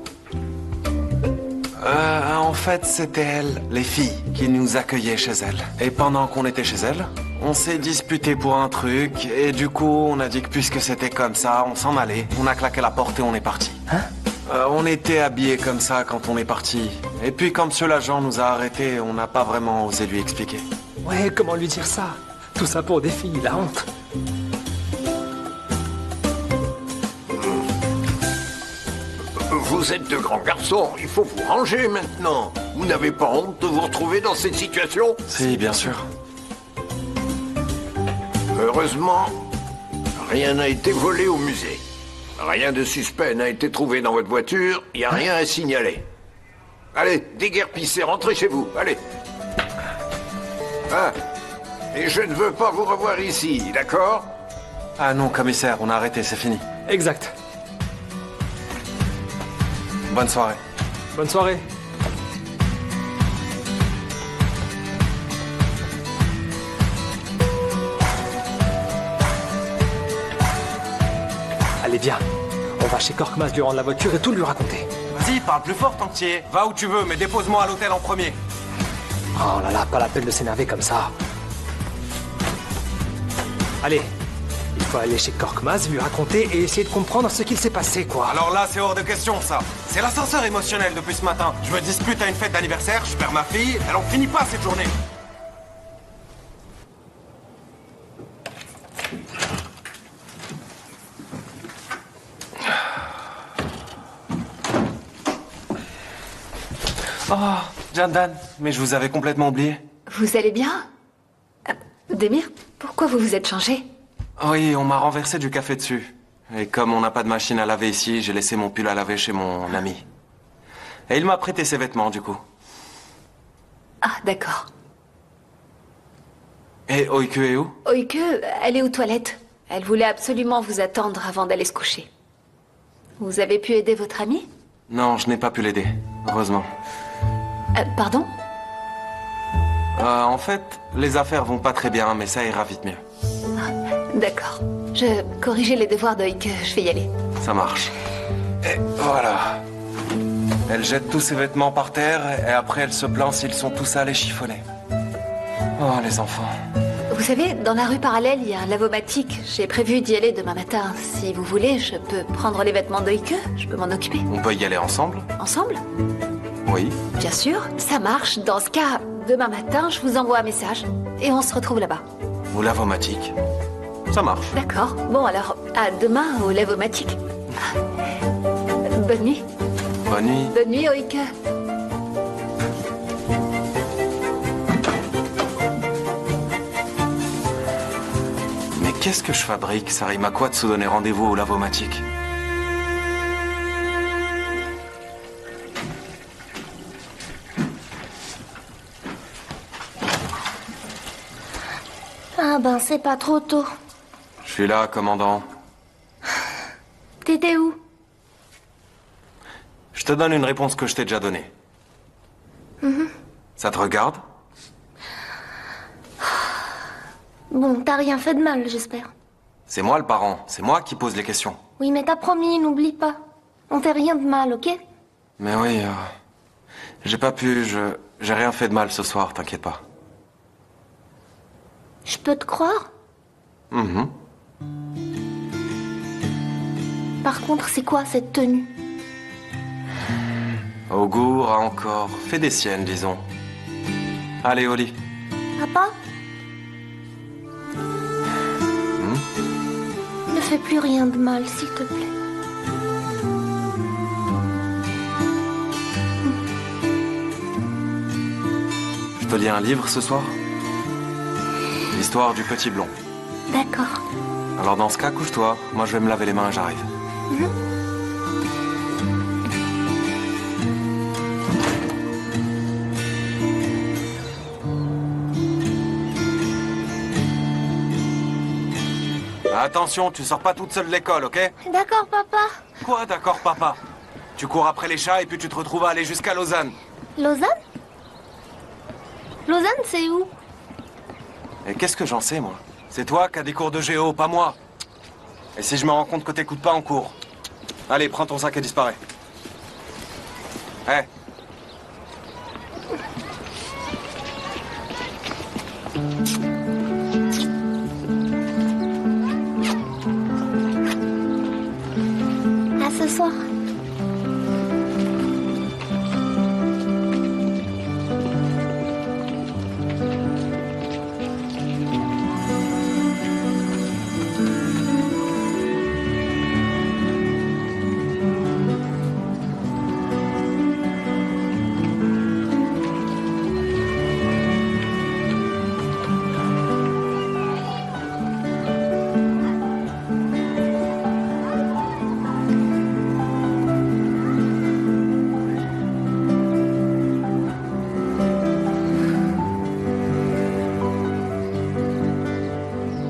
En fait, c'était elles, les filles, qui nous accueillaient chez elles. Et pendant qu'on était chez elles, on s'est disputé pour un truc, et du coup, on a dit que puisque c'était comme ça, on s'en allait. On a claqué la porte et on est parti. Hein? On était habillés comme ça quand on est parti. Et puis quand monsieur l'agent nous a arrêtés, on n'a pas vraiment osé lui expliquer. Ouais, comment lui dire ça? Tout ça pour des filles, la honte. Vous êtes de grands garçons, il faut vous ranger maintenant. Vous n'avez pas honte de vous retrouver dans cette situation? Si, bien sûr. Heureusement, rien n'a été volé au musée. Rien de suspect n'a été trouvé dans votre voiture, il n'y a rien à signaler. Allez, déguerpissez, rentrez chez vous, allez. Ah, et je ne veux pas vous revoir ici, d'accord? Ah non, commissaire, on a arrêté, c'est fini. Exact. Bonne soirée. Bonne soirée. Allez, viens. On va chez Korkmaz lui rendre la voiture et tout lui raconter. Vas-y, parle plus fort, tant que t'y es. Va où tu veux, mais dépose-moi à l'hôtel en premier. Oh là là, pas la peine de s'énerver comme ça. Allez, il faut aller chez Korkmaz, lui raconter et essayer de comprendre ce qu'il s'est passé, quoi. Alors là, c'est hors de question, ça. C'est l'ascenseur émotionnel depuis ce matin. Je me dispute à une fête d'anniversaire, je perds ma fille, elle en finit pas cette journée. Oh, Jandan, mais je vous avais complètement oublié. Vous allez bien? Demir, pourquoi vous vous êtes changé? Oui, on m'a renversé du café dessus. Et comme on n'a pas de machine à laver ici, j'ai laissé mon pull à laver chez mon ami. Et il m'a prêté ses vêtements, du coup. Ah, d'accord. Et Oike est où? Oike, elle est aux toilettes. Elle voulait absolument vous attendre avant d'aller se coucher. Vous avez pu aider votre amie? Non, je n'ai pas pu l'aider, heureusement. Pardon? En fait, les affaires vont pas très bien, mais ça ira vite mieux. D'accord. Je corrigeais les devoirs d'Oike, je vais y aller. Ça marche. Et voilà. Elle jette tous ses vêtements par terre, et après elle se plaint s'ils sont tous sales et chiffonnés. Oh, les enfants. Vous savez, dans la rue parallèle, il y a un lavomatique. J'ai prévu d'y aller demain matin. Si vous voulez, je peux prendre les vêtements d'Oike, je peux m'en occuper. On peut y aller ensemble? Ensemble? Oui. Bien sûr, ça marche. Dans ce cas, demain matin, je vous envoie un message et on se retrouve là-bas. Au lavomatique? Ça marche. D'accord. Bon, alors, à demain au lavomatique. Bonne nuit. Bonne nuit. Bonne nuit, Oike. Mais qu'est-ce que je fabrique? Ça rime à quoi de se donner rendez-vous au lavomatique? Ah ben, c'est pas trop tôt. Je suis là, commandant. T'étais où? Je te donne une réponse que je t'ai déjà donnée. Ça te regarde? Bon, t'as rien fait de mal, j'espère. C'est moi le parent, c'est moi qui pose les questions. Oui, mais t'as promis, n'oublie pas. On fait rien de mal, ok? Mais oui, j'ai pas pu, j'ai rien fait de mal ce soir, t'inquiète pas. Je peux te croire? Mhm. Par contre, c'est quoi cette tenue? Augur a encore fait des siennes, disons. Allez, au lit. Papa? Ne fais plus rien de mal, s'il te plaît. Je te lis un livre ce soir? L'histoire du petit blond. D'accord. Alors dans ce cas, couche-toi. Moi, je vais me laver les mains et j'arrive. Attention, tu sors pas toute seule de l'école, ok? D'accord, papa. Quoi, d'accord, papa? Tu cours après les chats et puis tu te retrouves à aller jusqu'à Lausanne. Lausanne? Lausanne, c'est où? Et qu'est-ce que j'en sais, moi? C'est toi qui as des cours de géo, pas moi. Et si je me rends compte que t'écoutes pas en cours? Allez, prends ton sac et disparais. Hé. À ce soir.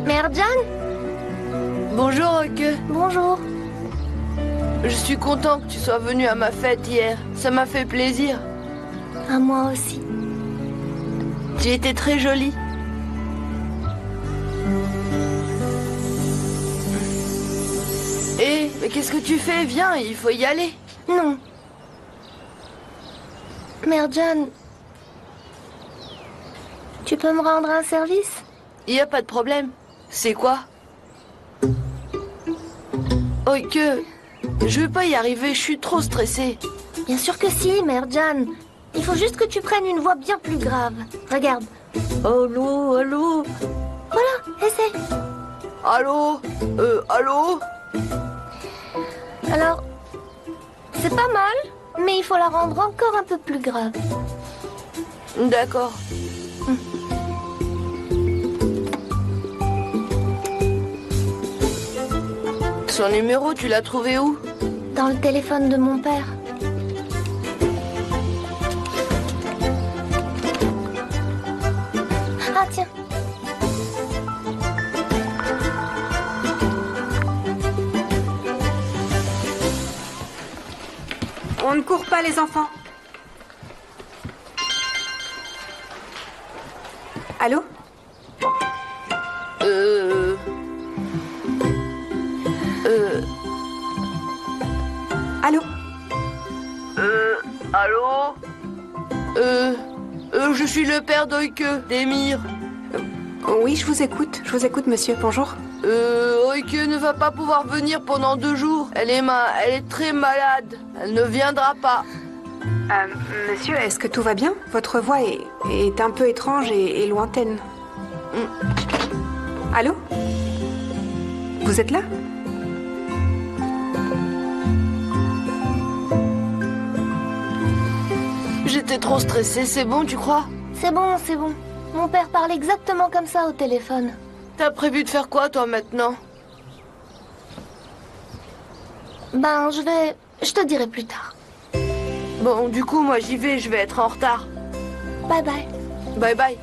Merjan? Bonjour, Oike. Bonjour. Je suis content que tu sois venu à ma fête hier. Ça m'a fait plaisir. À moi aussi. Tu étais très jolie. Eh, mais qu'est-ce que tu fais? Viens, il faut y aller. Non. Merjan, tu peux me rendre un service? Il n'y a pas de problème. C'est quoi? Oike, je vais pas y arriver, je suis trop stressée. Bien sûr que si, Merjan. Il faut juste que tu prennes une voix bien plus grave. Regarde. Allô, allô? Voilà, essaie. Allô? Allô? Alors, c'est pas mal, mais il faut la rendre encore un peu plus grave. D'accord. Son numéro, tu l'as trouvé où? Dans le téléphone de mon père. Ah tiens. On ne court pas, les enfants. Allô? Allô? Allô? Je suis le père d'Oike, d'Emir. Oui, je vous écoute, monsieur. Bonjour. Oike ne va pas pouvoir venir pendant 2 jours. Elle est très malade. Elle ne viendra pas. Monsieur, est-ce que tout va bien? Votre voix est un peu étrange et lointaine. Allô? Vous êtes là? J'étais trop stressée, c'est bon, tu crois? C'est bon, c'est bon. Mon père parle exactement comme ça au téléphone. T'as prévu de faire quoi, toi, maintenant? Ben, je te dirai plus tard. Bon, du coup, moi, j'y vais, je vais être en retard. Bye bye. Bye bye.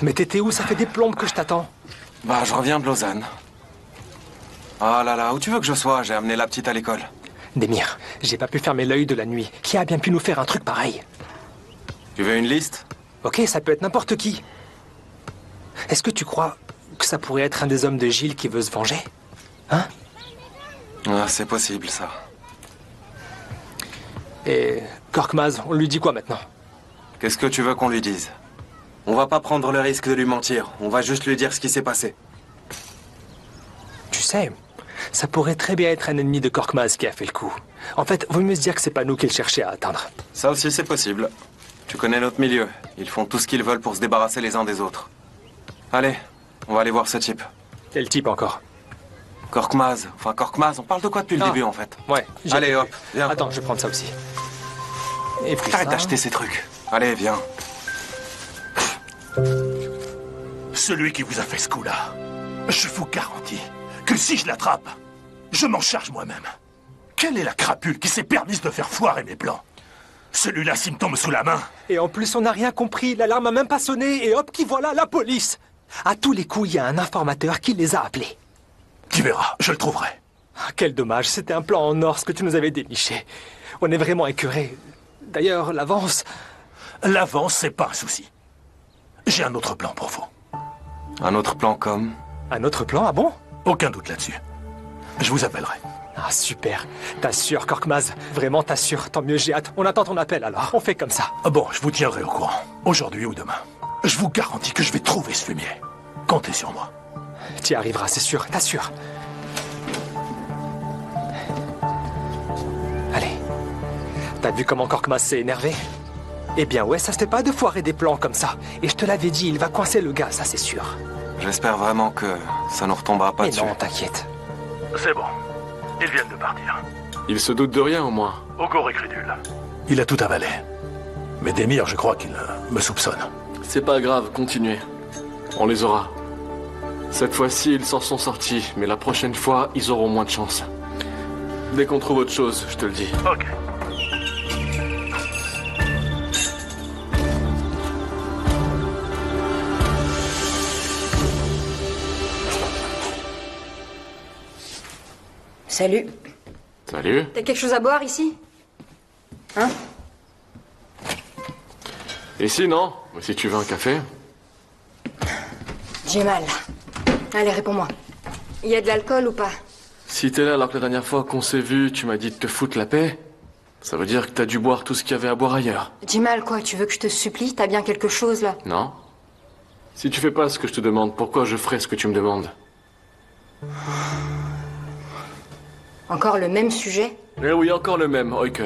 Mais t'étais où? Ça fait des plombes que je t'attends. Bah, je reviens de Lausanne. Oh là là, où tu veux que je sois? J'ai amené la petite à l'école. Demir, j'ai pas pu fermer l'œil de la nuit. Qui a bien pu nous faire un truc pareil? Tu veux une liste? Ok, ça peut être n'importe qui. Est-ce que tu crois que ça pourrait être un des hommes de Gilles qui veut se venger? Hein? Ah, c'est possible, ça. Et Korkmaz, on lui dit quoi maintenant? Qu'est-ce que tu veux qu'on lui dise? On va pas prendre le risque de lui mentir. On va juste lui dire ce qui s'est passé. Tu sais, ça pourrait très bien être un ennemi de Korkmaz qui a fait le coup. En fait, vaut mieux se dire que c'est pas nous qu'il cherchait à atteindre. Ça aussi, c'est possible. Tu connais notre milieu. Ils font tout ce qu'ils veulent pour se débarrasser les uns des autres. Allez, on va aller voir ce type. Quel type encore? Korkmaz. Enfin, Korkmaz, on parle de quoi depuis le début, en fait? Ouais. Allez, hop, viens. Attends, je vais prendre ça aussi. Et puis arrête ça... d'acheter ces trucs. Allez, viens. Celui qui vous a fait ce coup-là, je vous garantis que si je l'attrape, je m'en charge moi-même. Quelle est la crapule qui s'est permise de faire foirer mes plans? Celui-là, s'il me tombe sous la main... Et en plus, on n'a rien compris. L'alarme a même pas sonné. Et hop, qui voilà, la police. À tous les coups, il y a un informateur qui les a appelés. Tu verras, je le trouverai. Ah, quel dommage, c'était un plan en or ce que tu nous avais déniché. On est vraiment écœurés. D'ailleurs, l'avance... L'avance, c'est pas un souci. J'ai un autre plan pour vous. Un autre plan comme? Un autre plan, ah bon? Aucun doute là-dessus. Je vous appellerai. Ah, super. T'assures, Korkmaz. Vraiment, t'assures. Tant mieux, j'ai hâte. On attend ton appel, alors. On fait comme ça. Bon, je vous tiendrai au courant. Aujourd'hui ou demain. Je vous garantis que je vais trouver ce fumier. Comptez sur moi. T'y arriveras, c'est sûr. T'assures. Allez. T'as vu comment Korkmaz s'est énervé? Eh bien, ouais, ça se fait pas de foirer des plans comme ça. Et je te l'avais dit, il va coincer le gars, ça c'est sûr. J'espère vraiment que ça nous retombera pas dessus. Mais non, t'inquiète. C'est bon. Ils viennent de partir. Il se doute de rien, au moins. Ogo est crédule. Il a tout avalé. Mais Demir, je crois qu'il me soupçonne. C'est pas grave, continuez. On les aura. Cette fois-ci, ils s'en sont sortis, mais la prochaine fois, ils auront moins de chance. Dès qu'on trouve autre chose, je te le dis. Ok. Salut. Salut. T'as quelque chose à boire ici? Hein? Ici, non? Mais si tu veux un café. J'ai mal. Allez, réponds-moi. Il y a de l'alcool ou pas? Si t'es là alors que la dernière fois qu'on s'est vu, tu m'as dit de te foutre la paix, ça veut dire que t'as dû boire tout ce qu'il y avait à boire ailleurs. J'ai mal, quoi? Tu veux que je te supplie? T'as bien quelque chose, là? Non? Si tu fais pas ce que je te demande, pourquoi je ferais ce que tu me demandes? Encore le même sujet? Eh oui, encore le même, Oike.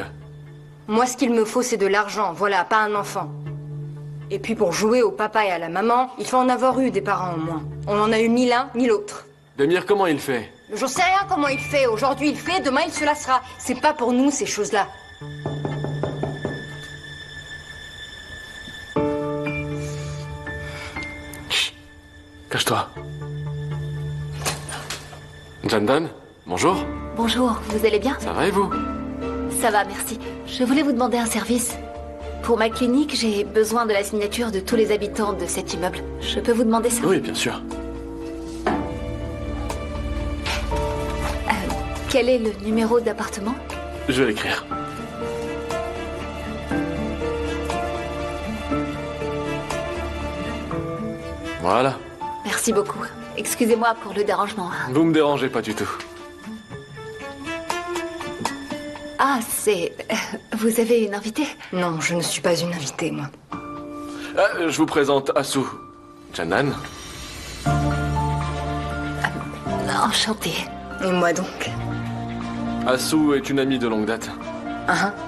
Moi, ce qu'il me faut, c'est de l'argent. Voilà, pas un enfant. Et puis pour jouer au papa et à la maman, il faut en avoir eu des parents au moins. On en a eu ni l'un ni l'autre. Demir, comment il fait? J'en sais rien comment il fait. Aujourd'hui il fait, demain il se lassera. C'est pas pour nous ces choses-là. Chut. Cache-toi. Jandan, bonjour. Bonjour, vous allez bien? Ça va et vous? Ça va, merci. Je voulais vous demander un service. Pour ma clinique, j'ai besoin de la signature de tous les habitants de cet immeuble. Je peux vous demander ça? Oui, bien sûr. Quel est le numéro d'appartement? Je vais l'écrire. Voilà. Merci beaucoup. Excusez-moi pour le dérangement. Vous me dérangez pas du tout. Ah, c'est... Vous avez une invitée? Non, je ne suis pas une invitée, moi. Je vous présente Asu. Jandan. Enchantée. Et moi donc? Asu est une amie de longue date.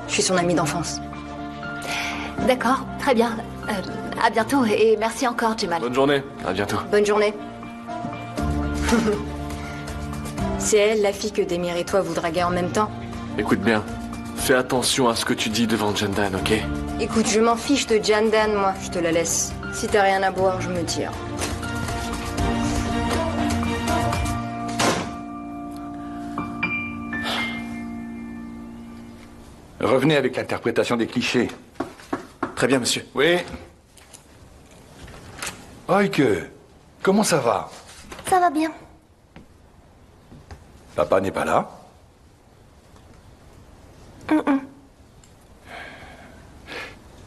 Je suis son amie d'enfance. D'accord, très bien. À bientôt et merci encore, Jamal. Bonne journée, à bientôt. Bonne journée. C'est elle, la fille que Demir et toi vous draguez en même temps? Écoute bien, fais attention à ce que tu dis devant Jandan, ok? Écoute, je m'en fiche de Jandan, moi. Je te la laisse. Si t'as rien à boire, je me tire. Revenez avec l'interprétation des clichés. Très bien, monsieur. Oui. Oike, comment ça va? Ça va bien. Papa n'est pas là?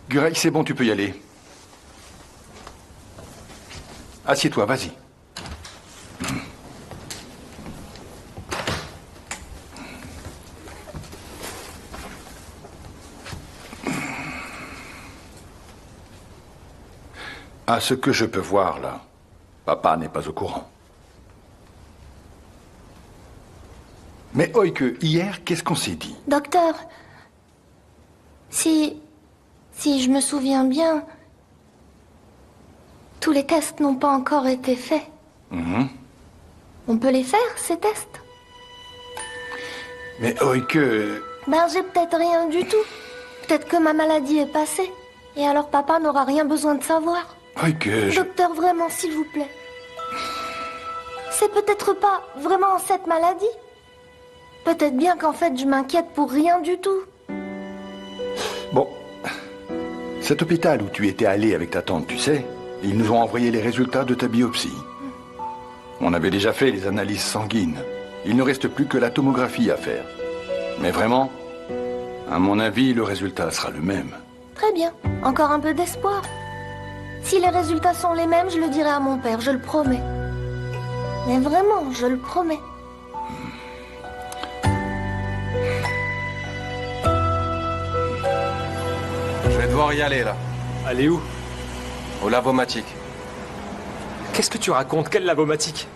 Gurey, c'est bon, tu peux y aller. Assieds-toi, vas-y. À ce que je peux voir, là, papa n'est pas au courant. Mais Oike, hier, qu'est-ce qu'on s'est dit? Docteur, si je me souviens bien, tous les tests n'ont pas encore été faits. On peut les faire, ces tests? Mais Oike... Ben, j'ai peut-être rien du tout. Peut-être que ma maladie est passée. Et alors papa n'aura rien besoin de savoir. Oike, Docteur, vraiment, s'il vous plaît. C'est peut-être pas vraiment cette maladie. Peut-être bien qu'en fait, je m'inquiète pour rien du tout. Bon, cet hôpital où tu étais allé avec ta tante, tu sais, ils nous ont envoyé les résultats de ta biopsie. On avait déjà fait les analyses sanguines. Il ne reste plus que la tomographie à faire. Mais vraiment, à mon avis, le résultat sera le même. Très bien, encore un peu d'espoir. Si les résultats sont les mêmes, je le dirai à mon père, je le promets. Mais vraiment, je le promets. Je vais devoir y aller, là. Aller où? Au lavomatique. Qu'est-ce que tu racontes? Quelle lavomatique?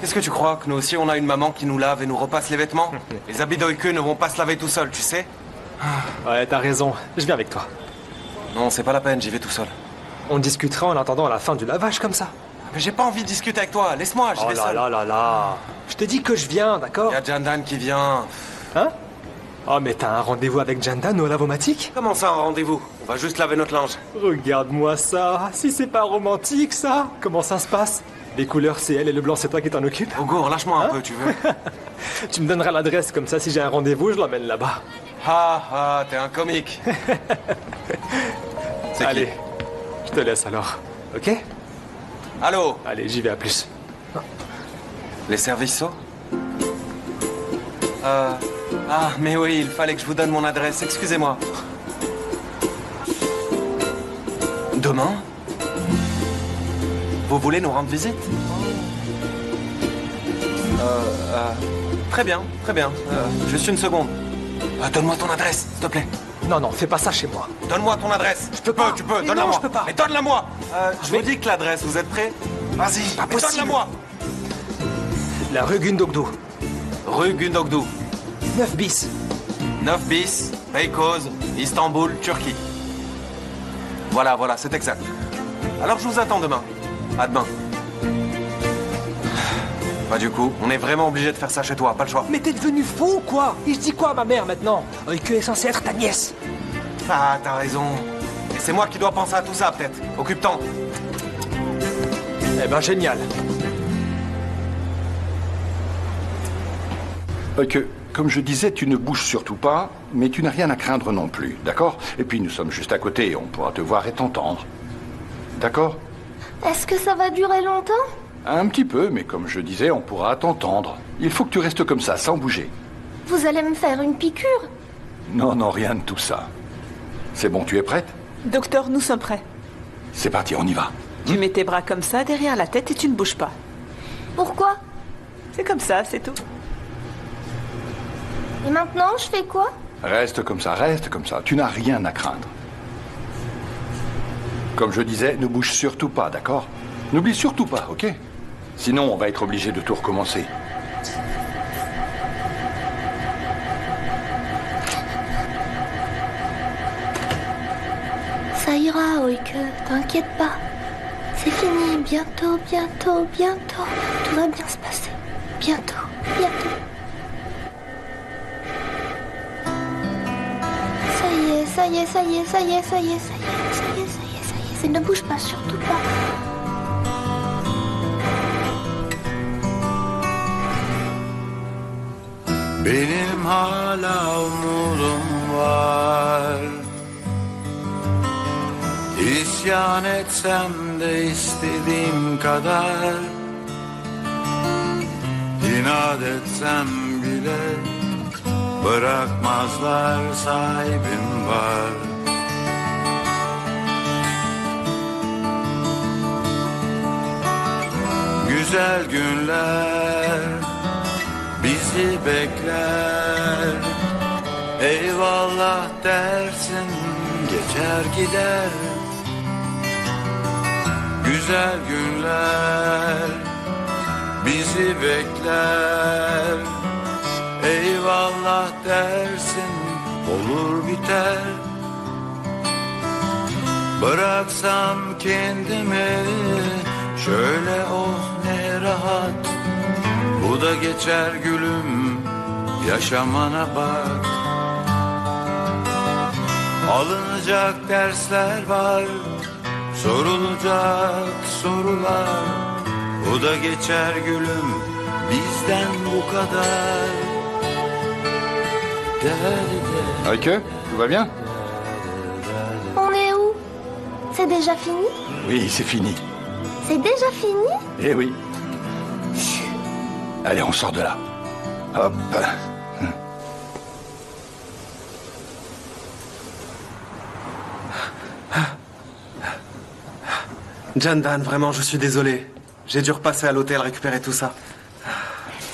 Qu'est-ce que tu crois? Que nous aussi, on a une maman qui nous lave et nous repasse les vêtements? Les habits d'Oike ne vont pas se laver tout seuls, tu sais? Ouais, t'as raison. Je viens avec toi. Non, c'est pas la peine, j'y vais tout seul. On discutera en attendant la fin du lavage comme ça. Mais j'ai pas envie de discuter avec toi, laisse-moi, j'y vais seul. Oh là là là là. Je t'ai dit que je viens, d'accord? Il y a Jandan qui vient. Hein? Oh, mais t'as un rendez-vous avec Jandan au lavomatique? Comment ça, un rendez-vous? On va juste laver notre linge. Regarde-moi ça. Si c'est pas romantique, ça. Comment ça se passe? Les couleurs, c'est elle et le blanc, c'est toi qui t'en occupes? Hugo, relâche-moi un peu, tu veux? Tu me donneras l'adresse, comme ça, si j'ai un rendez-vous, je l'emmène là-bas. Ah, t'es un comique. C'est Allez, qui? je te laisse alors, ok? Allô? Allez, j'y vais, à plus. Les services Ah, mais oui, il fallait que je vous donne mon adresse, excusez-moi. Demain? Vous voulez nous rendre visite? Très bien, très bien. Juste une seconde. Donne-moi ton adresse, s'il te plaît. Non, non, fais pas ça chez moi. Donne-moi ton adresse. Je peux pas. Tu peux, Mais donne-la non, moi. je peux pas. Mais donne-la-moi. Je vous dis que l'adresse, vous êtes prêts? Vas-y, Pas mais possible. donne-la moi. La rue Gundogdu. Rue Gundogdu. 9 bis. 9 bis, Beykoz, Istanbul, Turquie. Voilà, c'est exact. Alors je vous attends demain. À demain. Bah du coup, on est vraiment obligé de faire ça chez toi, pas le choix. Mais t'es devenu fou ou quoi? Et je dis quoi à ma mère maintenant? Que est censée être ta nièce. Ah, t'as raison. Et c'est moi qui dois penser à tout ça, peut-être. Occupe-t'en. Eh ben, génial. Oike, comme je disais, tu ne bouges surtout pas, mais tu n'as rien à craindre non plus, d'accord? Et puis nous sommes juste à côté, on pourra te voir et t'entendre. D'accord? Est-ce que ça va durer longtemps? Un petit peu, mais comme je disais, on pourra t'entendre. Il faut que tu restes comme ça, sans bouger. Vous allez me faire une piqûre? Non, rien de tout ça. C'est bon, tu es prête? Docteur, nous sommes prêts. C'est parti, on y va. Tu mets tes bras comme ça derrière la tête et tu ne bouges pas. Pourquoi? C'est comme ça, c'est tout. Et maintenant, je fais quoi? Reste comme ça, tu n'as rien à craindre. Comme je disais, ne bouge surtout pas, d'accord? N'oublie surtout pas, ok? Sinon, on va être obligé de tout recommencer. Ça ira, Oike, t'inquiète pas. C'est fini, bientôt. Tout va bien se passer. Bientôt. Ça y est. Ne bouge pas, surtout pas. Benim hala umudum var. İsyan etsem de istediğim kadar, İnat etsem bile bırakmazlar, sahibim var. Güzel günler bizi bekler, eyvallah dersin geçer gider. Güzel günler bizi bekler, eyvallah dersin olur biter. Bıraksam kendimi şöyle, oh ne rahat, bu da geçer gülüm, yaşamana bak. Alınacak dersler var, sorulacak sorular, bu da geçer gülüm, bizden bu kadar. Heike, tout va bien? On est où? C'est déjà fini? Oui, c'est fini. C'est déjà fini? Eh oui. Allez, on sort de là. Hop. Jandan, vraiment, je suis désolé. J'ai dû repasser à l'hôtel récupérer tout ça.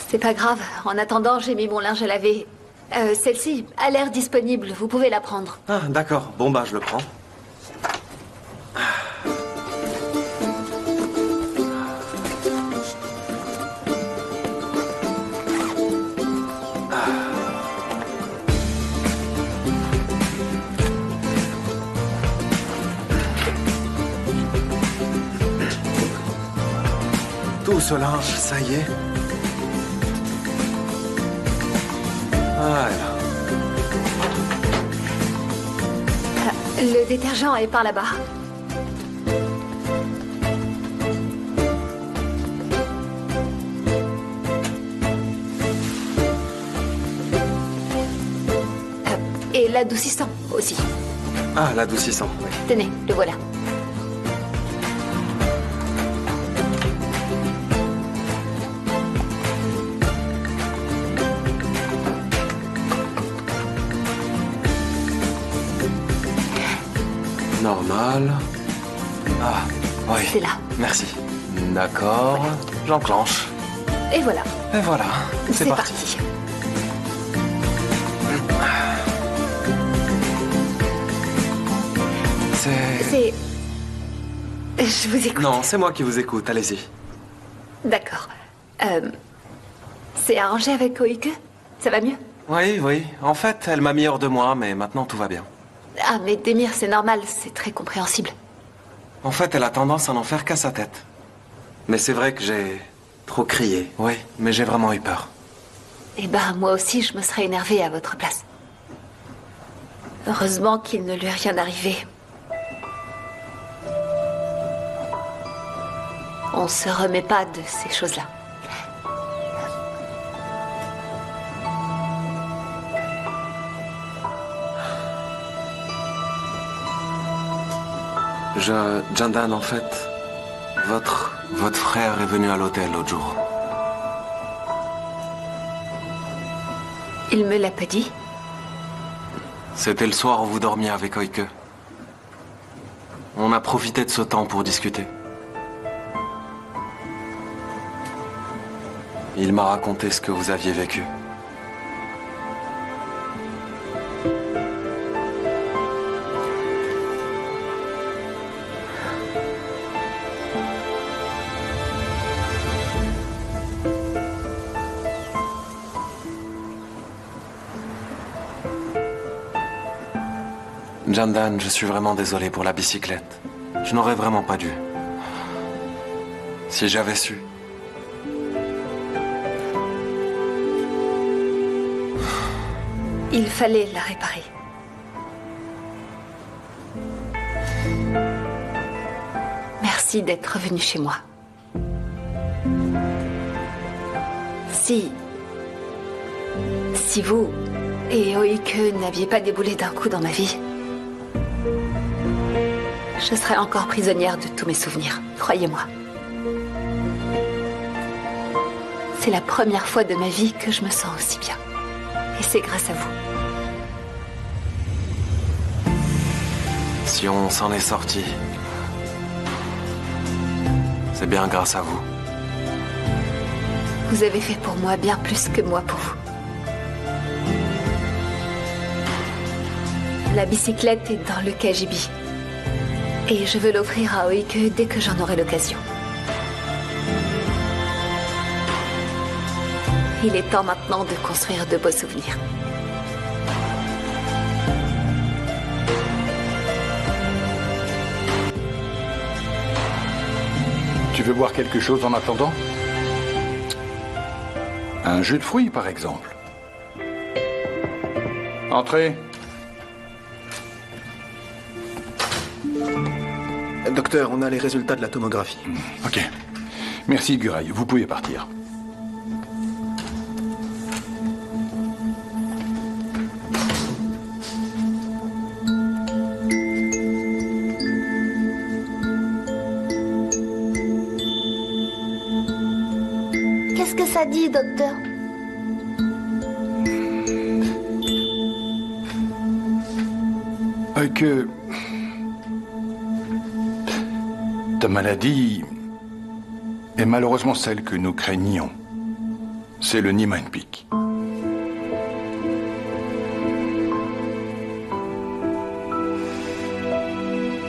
C'est pas grave. En attendant, j'ai mis mon linge à laver. Celle-ci a l'air disponible. Vous pouvez la prendre. Ah, d'accord. Bon, bah, je le prends. Tout ce linge, ça y est. Voilà. Le détergent est par là-bas. Et l'adoucissant aussi. Ah, l'adoucissant, oui. Tenez, le voilà. Normal. Ah, oui. C'est là. Merci. D'accord. J'enclenche. Et voilà. Et voilà. C'est parti. C'est... Je vous écoute. Non, c'est moi qui vous écoute. Allez-y. D'accord. C'est arrangé avec Koike? Ça va mieux? Oui, oui. En fait, elle m'a mis hors de moi, mais maintenant tout va bien. Ah, mais Demir, c'est normal. C'est très compréhensible. En fait, elle a tendance à n'en faire qu'à sa tête. Mais c'est vrai que j'ai trop crié. Oui, mais j'ai vraiment eu peur. Eh ben, moi aussi, je me serais énervée à votre place. Heureusement qu'il ne lui est rien arrivé. On se remet pas de ces choses-là. Jandan, en fait, votre frère est venu à l'hôtel l'autre jour. Il me l'a pas dit? C'était le soir où vous dormiez avec Oike. On a profité de ce temps pour discuter. Il m'a raconté ce que vous aviez vécu. Jandan, je suis vraiment désolé pour la bicyclette. Je n'aurais vraiment pas dû. Si j'avais su. Il fallait la réparer. Merci d'être venu chez moi. Si vous et Oike n'aviez pas déboulé d'un coup dans ma vie, je serai encore prisonnière de tous mes souvenirs, croyez-moi. C'est la première fois de ma vie que je me sens aussi bien. Et c'est grâce à vous. Si on s'en est sorti, c'est bien grâce à vous. Vous avez fait pour moi bien plus que moi pour vous. La bicyclette est dans le KGB. Et je veux l'offrir à Oike dès que j'en aurai l'occasion. Il est temps maintenant de construire de beaux souvenirs. Tu veux boire quelque chose en attendant? Un jus de fruits, par exemple. Entrez. Docteur, on a les résultats de la tomographie. Ok. Merci, Guraï. Vous pouvez partir. Qu'est-ce que ça dit, docteur? Que ta maladie est malheureusement celle que nous craignions. C'est le Niemann-Pick.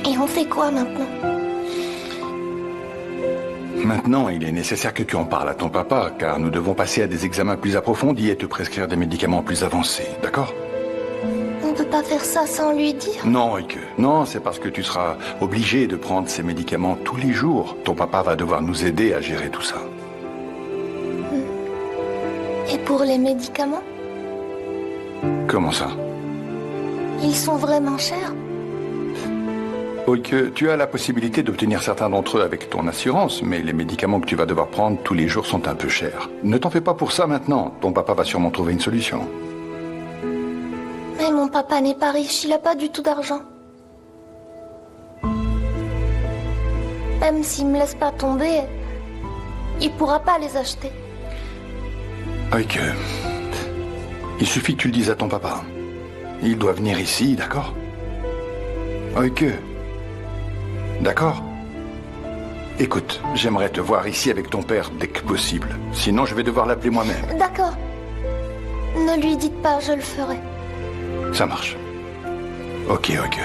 Et on fait quoi maintenant? Maintenant, il est nécessaire que tu en parles à ton papa, car nous devons passer à des examens plus approfondis et te prescrire des médicaments plus avancés, d'accord? On peut pas faire ça sans lui dire? Non, Oike. Non, c'est parce que tu seras obligé de prendre ces médicaments tous les jours. Ton papa va devoir nous aider à gérer tout ça. Et pour les médicaments? Comment ça? Ils sont vraiment chers? Oike, tu as la possibilité d'obtenir certains d'entre eux avec ton assurance, mais les médicaments que tu vas devoir prendre tous les jours sont un peu chers. Ne t'en fais pas pour ça maintenant. Ton papa va sûrement trouver une solution. Mais mon papa n'est pas riche, il a pas du tout d'argent. Même s'il me laisse pas tomber, il pourra pas les acheter. Oike, il suffit que tu le dises à ton papa. Il doit venir ici, d'accord? Oike, d'accord? Écoute, j'aimerais te voir ici avec ton père dès que possible. Sinon, je vais devoir l'appeler moi-même. D'accord. Ne lui dites pas, je le ferai. Ça marche. Ok, ok.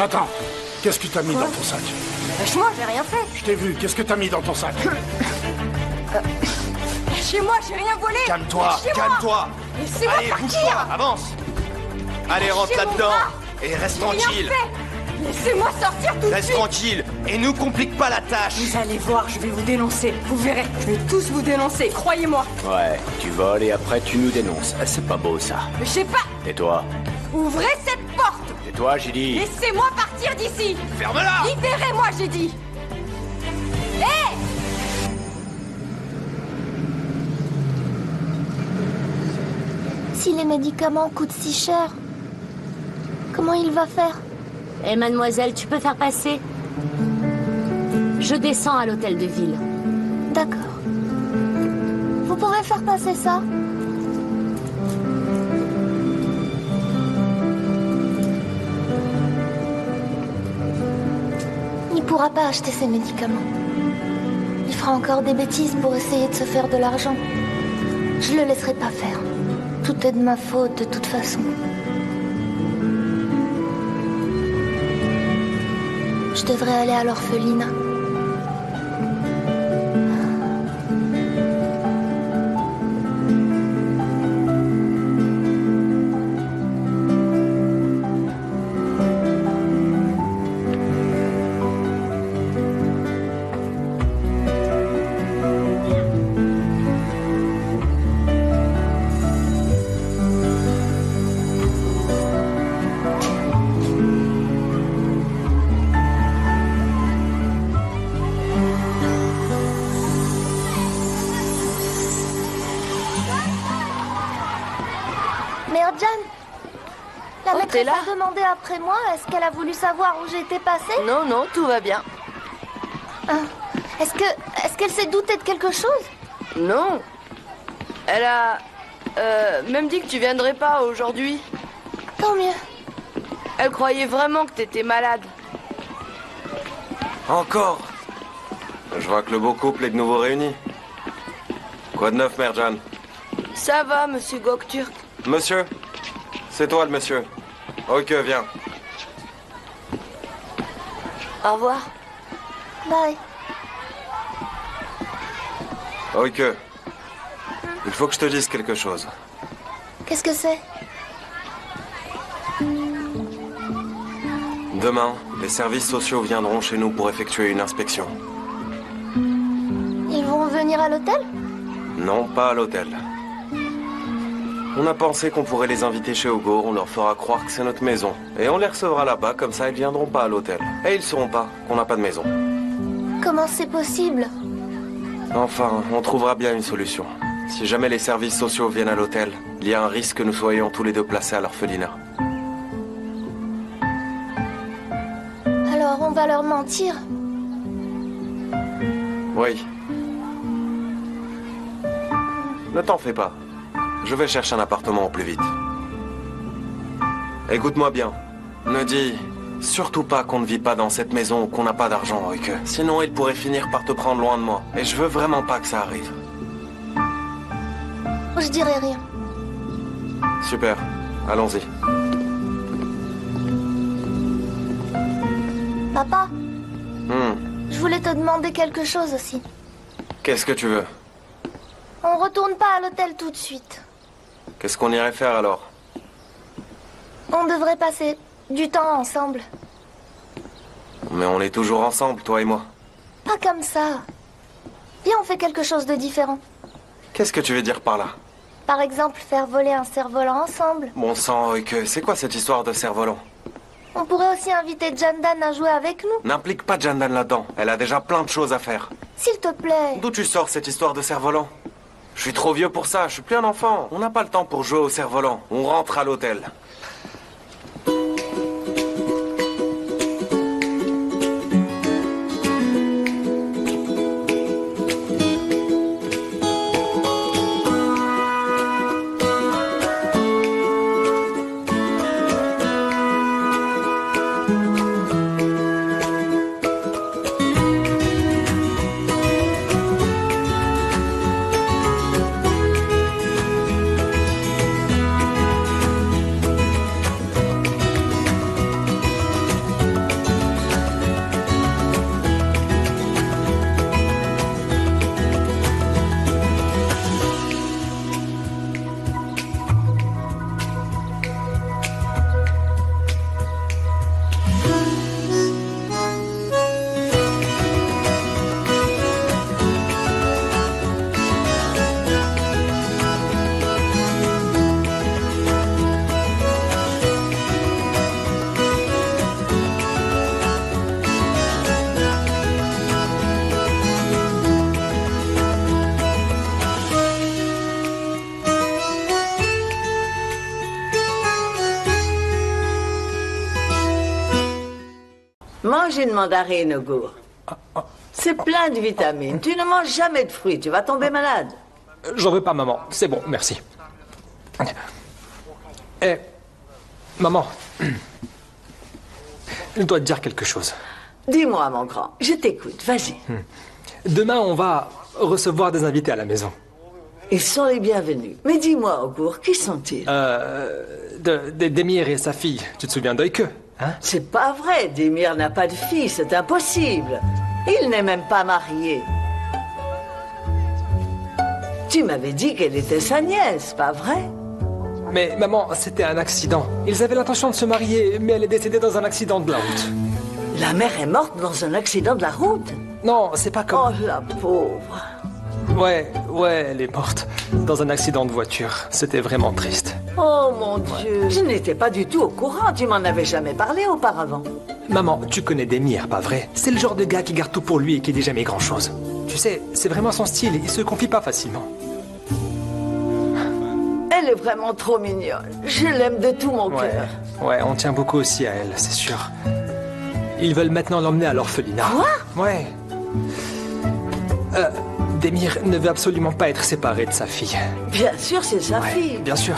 Attends, qu'est-ce que t'as mis dans ton sac? Lâche-moi, j'ai rien fait. Je t'ai vu, qu'est-ce que t'as mis dans ton sac? Chez moi, j'ai rien volé. Calme-toi, calme-toi. Laissez-moi Allez, partir. bouge-toi, avance. Allez, rentre Lâchez mon là-dedans. bras. Et reste J'ai rien tranquille. fait. Laissez-moi sortir tout de Reste suite. tranquille. Et nous complique pas la tâche. Vous allez voir, je vais vous dénoncer. Vous verrez, je vais tous vous dénoncer, croyez-moi. Ouais, tu voles et après tu nous dénonces. C'est pas beau ça. Mais je sais pas. Tais-toi. Ouvrez cette porte. Tais-toi, j'ai dit. Laissez-moi partir d'ici. Ferme-la. Libérez-moi, j'ai dit. Hé! Si les médicaments coûtent si cher, comment il va faire? Eh mademoiselle, tu peux faire passer? Je descends à l'hôtel de ville. D'accord. Vous pouvez faire passer ça? Il pourra pas acheter ses médicaments. Il fera encore des bêtises pour essayer de se faire de l'argent. Je le laisserai pas faire. Tout est de ma faute de toute façon. Je devrais aller à l'orphelinat. Merde, Jeanne. La maîtresse a demandé après moi. Est-ce qu'elle a voulu savoir où j'étais passée? Non, non, tout va bien. Est-ce qu'elle s'est doutée de quelque chose? Non. Elle a même dit que tu viendrais pas aujourd'hui. Tant mieux. Elle croyait vraiment que t'étais malade. Encore? Je vois que le beau couple est de nouveau réuni. Quoi de neuf, Mère Jeanne? Ça va, monsieur Gokturk. Monsieur? C'est toi le monsieur. Ok, viens. Au revoir. Bye. Ok. Il faut que je te dise quelque chose. Qu'est-ce que c'est? Demain, les services sociaux viendront chez nous pour effectuer une inspection. Ils vont venir à l'hôtel? Non, pas à l'hôtel. On a pensé qu'on pourrait les inviter chez Hugo, on leur fera croire que c'est notre maison. Et on les recevra là-bas, comme ça ils viendront pas à l'hôtel. Et ils sauront pas qu'on n'a pas de maison. Comment c'est possible? Enfin, on trouvera bien une solution. Si jamais les services sociaux viennent à l'hôtel, il y a un risque que nous soyons tous les deux placés à l'orphelinat. Alors on va leur mentir? Oui. Ne t'en fais pas. Je vais chercher un appartement au plus vite. Écoute-moi bien. Ne dis surtout pas qu'on ne vit pas dans cette maison ou qu'on n'a pas d'argent, Oike. Sinon, il pourrait finir par te prendre loin de moi. Et je veux vraiment pas que ça arrive. Je dirai rien. Super. Allons-y. Papa, je voulais te demander quelque chose aussi. Qu'est-ce que tu veux? On retourne pas à l'hôtel tout de suite. Qu'est-ce qu'on irait faire alors? On devrait passer du temps ensemble. Mais on est toujours ensemble, toi et moi. Pas comme ça. Viens, on fait quelque chose de différent. Qu'est-ce que tu veux dire par là? Par exemple, faire voler un cerf-volant ensemble. Bon sang, Oike, c'est quoi cette histoire de cerf-volant? On pourrait aussi inviter Jandan à jouer avec nous. N'implique pas Jandan là-dedans. Elle a déjà plein de choses à faire. S'il te plaît. D'où tu sors cette histoire de cerf-volant? Je suis trop vieux pour ça, je suis plus un enfant. On n'a pas le temps pour jouer au cerf-volant. On rentre à l'hôtel. Mange une mandarine, Hugo. C'est plein de vitamines. Tu ne manges jamais de fruits, tu vas tomber malade. J'en veux pas, maman. C'est bon, merci. Eh, maman, je dois te dire quelque chose. Dis-moi, mon grand, je t'écoute, vas-y. Demain, on va recevoir des invités à la maison. Ils sont les bienvenus. Mais dis-moi, Augur, qui sont-ils? Demir et sa fille. Tu te souviens d'Oike, hein? C'est pas vrai, Demir n'a pas de fille, c'est impossible. Il n'est même pas marié. Tu m'avais dit qu'elle était sa nièce, pas vrai? Mais maman, c'était un accident. Ils avaient l'intention de se marier, mais elle est décédée dans un accident de la route. La mère est morte dans un accident de la route? Non, c'est pas comme... Oh, la pauvre. Ouais, elle est morte. Dans un accident de voiture. C'était vraiment triste. Oh, mon Dieu. Je n'étais pas du tout au courant. Tu m'en avais jamais parlé auparavant. Maman, tu connais Demir, pas vrai? C'est le genre de gars qui garde tout pour lui et qui dit jamais grand-chose. Tu sais, c'est vraiment son style. Il se confie pas facilement. Elle est vraiment trop mignonne. Je l'aime de tout mon cœur. Ouais, on tient beaucoup aussi à elle, c'est sûr. Ils veulent maintenant l'emmener à l'orphelinat. Quoi? Ouais. Demir ne veut absolument pas être séparé de sa fille. Bien sûr, c'est sa fille. Bien sûr.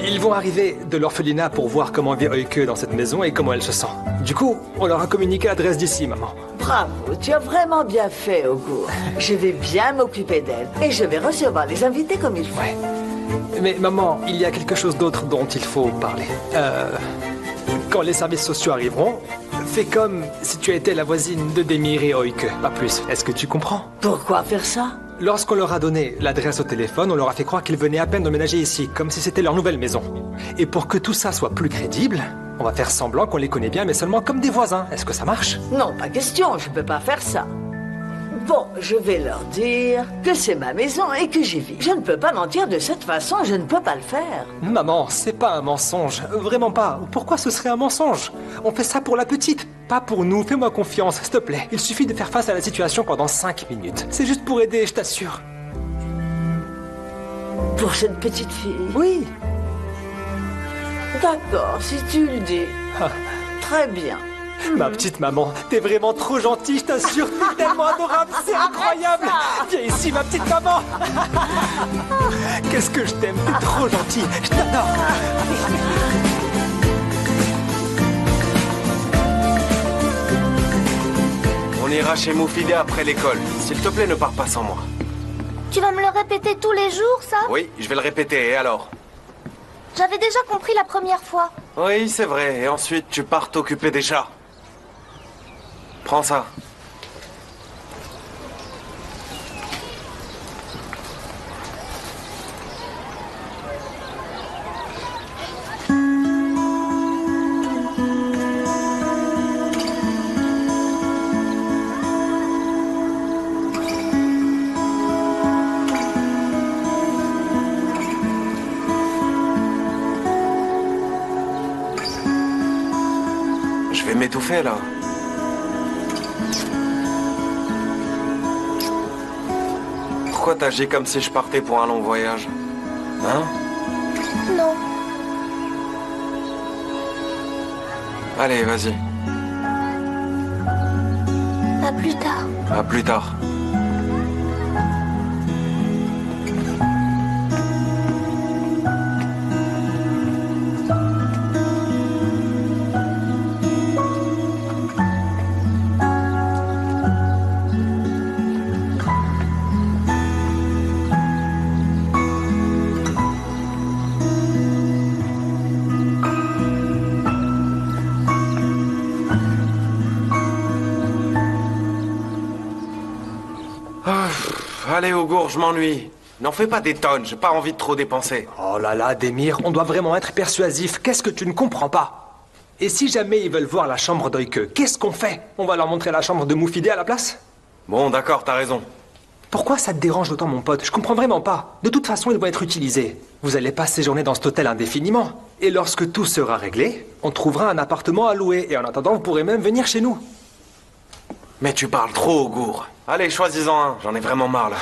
Ils vont arriver de l'orphelinat pour voir comment vit Oike dans cette maison et comment elle se sent. Du coup, on leur a communiqué l'adresse d'ici, maman. Bravo, tu as vraiment bien fait, Augur. Je vais bien m'occuper d'elle et je vais recevoir les invités comme il faut. Ouais. Mais maman, il y a quelque chose d'autre dont il faut parler. Quand les services sociaux arriveront, fais comme si tu étais la voisine de Demir et Oike, pas plus. Est-ce que tu comprends? Pourquoi faire ça? Lorsqu'on leur a donné l'adresse au téléphone, on leur a fait croire qu'ils venaient à peine d'emménager ici, comme si c'était leur nouvelle maison. Et pour que tout ça soit plus crédible, on va faire semblant qu'on les connaît bien, mais seulement comme des voisins. Est-ce que ça marche? Non, pas question, je peux pas faire ça. Bon, je vais leur dire que c'est ma maison et que j'y vis. Je ne peux pas mentir de cette façon, je ne peux pas le faire. Maman, c'est pas un mensonge. Vraiment pas. Pourquoi ce serait un mensonge? On fait ça pour la petite, pas pour nous. Fais-moi confiance, s'il te plaît. Il suffit de faire face à la situation pendant 5 minutes. C'est juste pour aider, je t'assure. Pour cette petite fille? Oui. D'accord, si tu le dis. Très bien. Ma petite maman, t'es vraiment trop gentille, je t'assure, t'es tellement adorable, c'est incroyable. Viens ici, ma petite maman. Qu'est-ce que je t'aime, t'es trop gentille, je t'adore. On ira chez Moufidé après l'école. S'il te plaît, ne pars pas sans moi. Tu vas me le répéter tous les jours, ça? Oui, je vais le répéter, et alors? J'avais déjà compris la première fois. Oui, c'est vrai, et ensuite tu pars t'occuper des chats. Prends ça. Je vais m'étouffer là. Pourquoi t'agis comme si je partais pour un long voyage? Hein? Non. Allez, vas-y. À plus tard. À plus tard. Allez, Augur, je m'ennuie. N'en fais pas des tonnes, j'ai pas envie de trop dépenser. Oh là là, Demir, on doit vraiment être persuasif. Qu'est-ce que tu ne comprends pas? Et si jamais ils veulent voir la chambre d'Oike, qu'est-ce qu'on fait? On va leur montrer la chambre de Moufidé à la place? Bon, d'accord, t'as raison. Pourquoi ça te dérange autant, mon pote? Je comprends vraiment pas. De toute façon, ils vont être utilisés. Vous allez pas séjourner dans cet hôtel indéfiniment. Et lorsque tout sera réglé, on trouvera un appartement à louer. Et en attendant, vous pourrez même venir chez nous. Mais tu parles trop, Augur. Allez, choisis-en un, j'en ai vraiment marre là.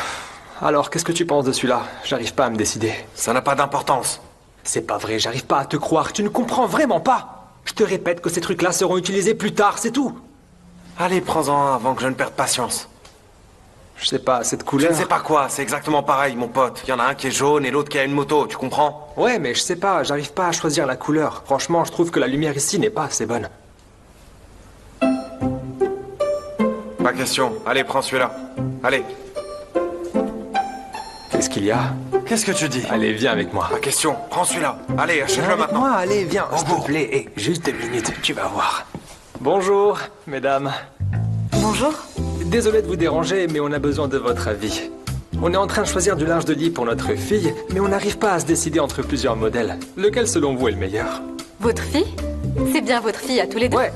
Alors, qu'est-ce que tu penses de celui-là? J'arrive pas à me décider. Ça n'a pas d'importance. C'est pas vrai, j'arrive pas à te croire. Tu ne comprends vraiment pas. Je te répète que ces trucs-là seront utilisés plus tard, c'est tout. Allez, prends-en un avant que je ne perde patience. Je sais pas, cette Je couleur... ne sais pas quoi, c'est exactement pareil, mon pote. Il y en a un qui est jaune et l'autre qui a une moto, tu comprends? Ouais, mais je sais pas, j'arrive pas à choisir la couleur. Franchement, je trouve que la lumière ici n'est pas assez bonne. Pas question. Allez, prends celui-là. Allez. Qu'est-ce qu'il y a? Qu'est-ce que tu dis? Allez, viens avec moi. Pas question. Prends celui-là. Allez, achète-le maintenant. Moi, allez, viens, s'il te plaît. Hé, juste 2 minutes, tu vas voir. Bonjour, mesdames. Bonjour. Désolé de vous déranger, mais on a besoin de votre avis. On est en train de choisir du linge de lit pour notre fille, mais on n'arrive pas à se décider entre plusieurs modèles. Lequel, selon vous, est le meilleur? Votre fille? C'est bien votre fille à tous les deux? Ouais.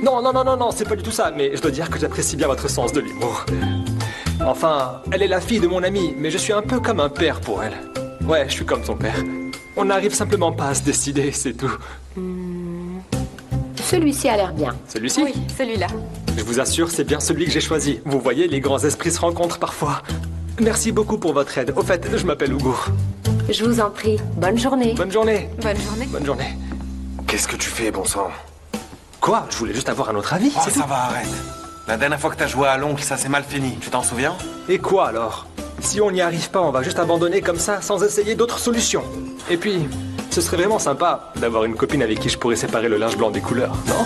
Non, c'est pas du tout ça, mais je dois dire que j'apprécie bien votre sens de l'humour. Enfin, elle est la fille de mon ami, mais je suis un peu comme un père pour elle. Ouais, je suis comme son père. On n'arrive simplement pas à se décider, c'est tout. Celui-ci a l'air bien. Celui-ci? Oui, celui-là. Je vous assure, c'est bien celui que j'ai choisi. Vous voyez, les grands esprits se rencontrent parfois. Merci beaucoup pour votre aide. Au fait, je m'appelle Hugo. Je vous en prie. Bonne journée. Bonne journée. Bonne journée. Bonne journée. Qu'est-ce que tu fais, bon sang? Quoi? Je voulais juste avoir un autre avis, Oh, c'est ça tout. va, arrête. La dernière fois que t'as joué à l'oncle, ça s'est mal fini. Tu t'en souviens? Et quoi alors? Si on n'y arrive pas, on va juste abandonner comme ça, sans essayer d'autres solutions. Et puis, ce serait vraiment sympa d'avoir une copine avec qui je pourrais séparer le linge blanc des couleurs, non?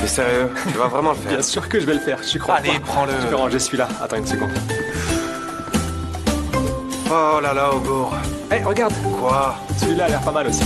Mais sérieux, tu vas vraiment le faire? Bien sûr que je vais le faire, j'y crois pas. Allez, prends-le. Je vais ranger celui-là. Attends une seconde. Oh là là, Hugo. Hé, regarde. Quoi? Celui-là a l'air pas mal aussi.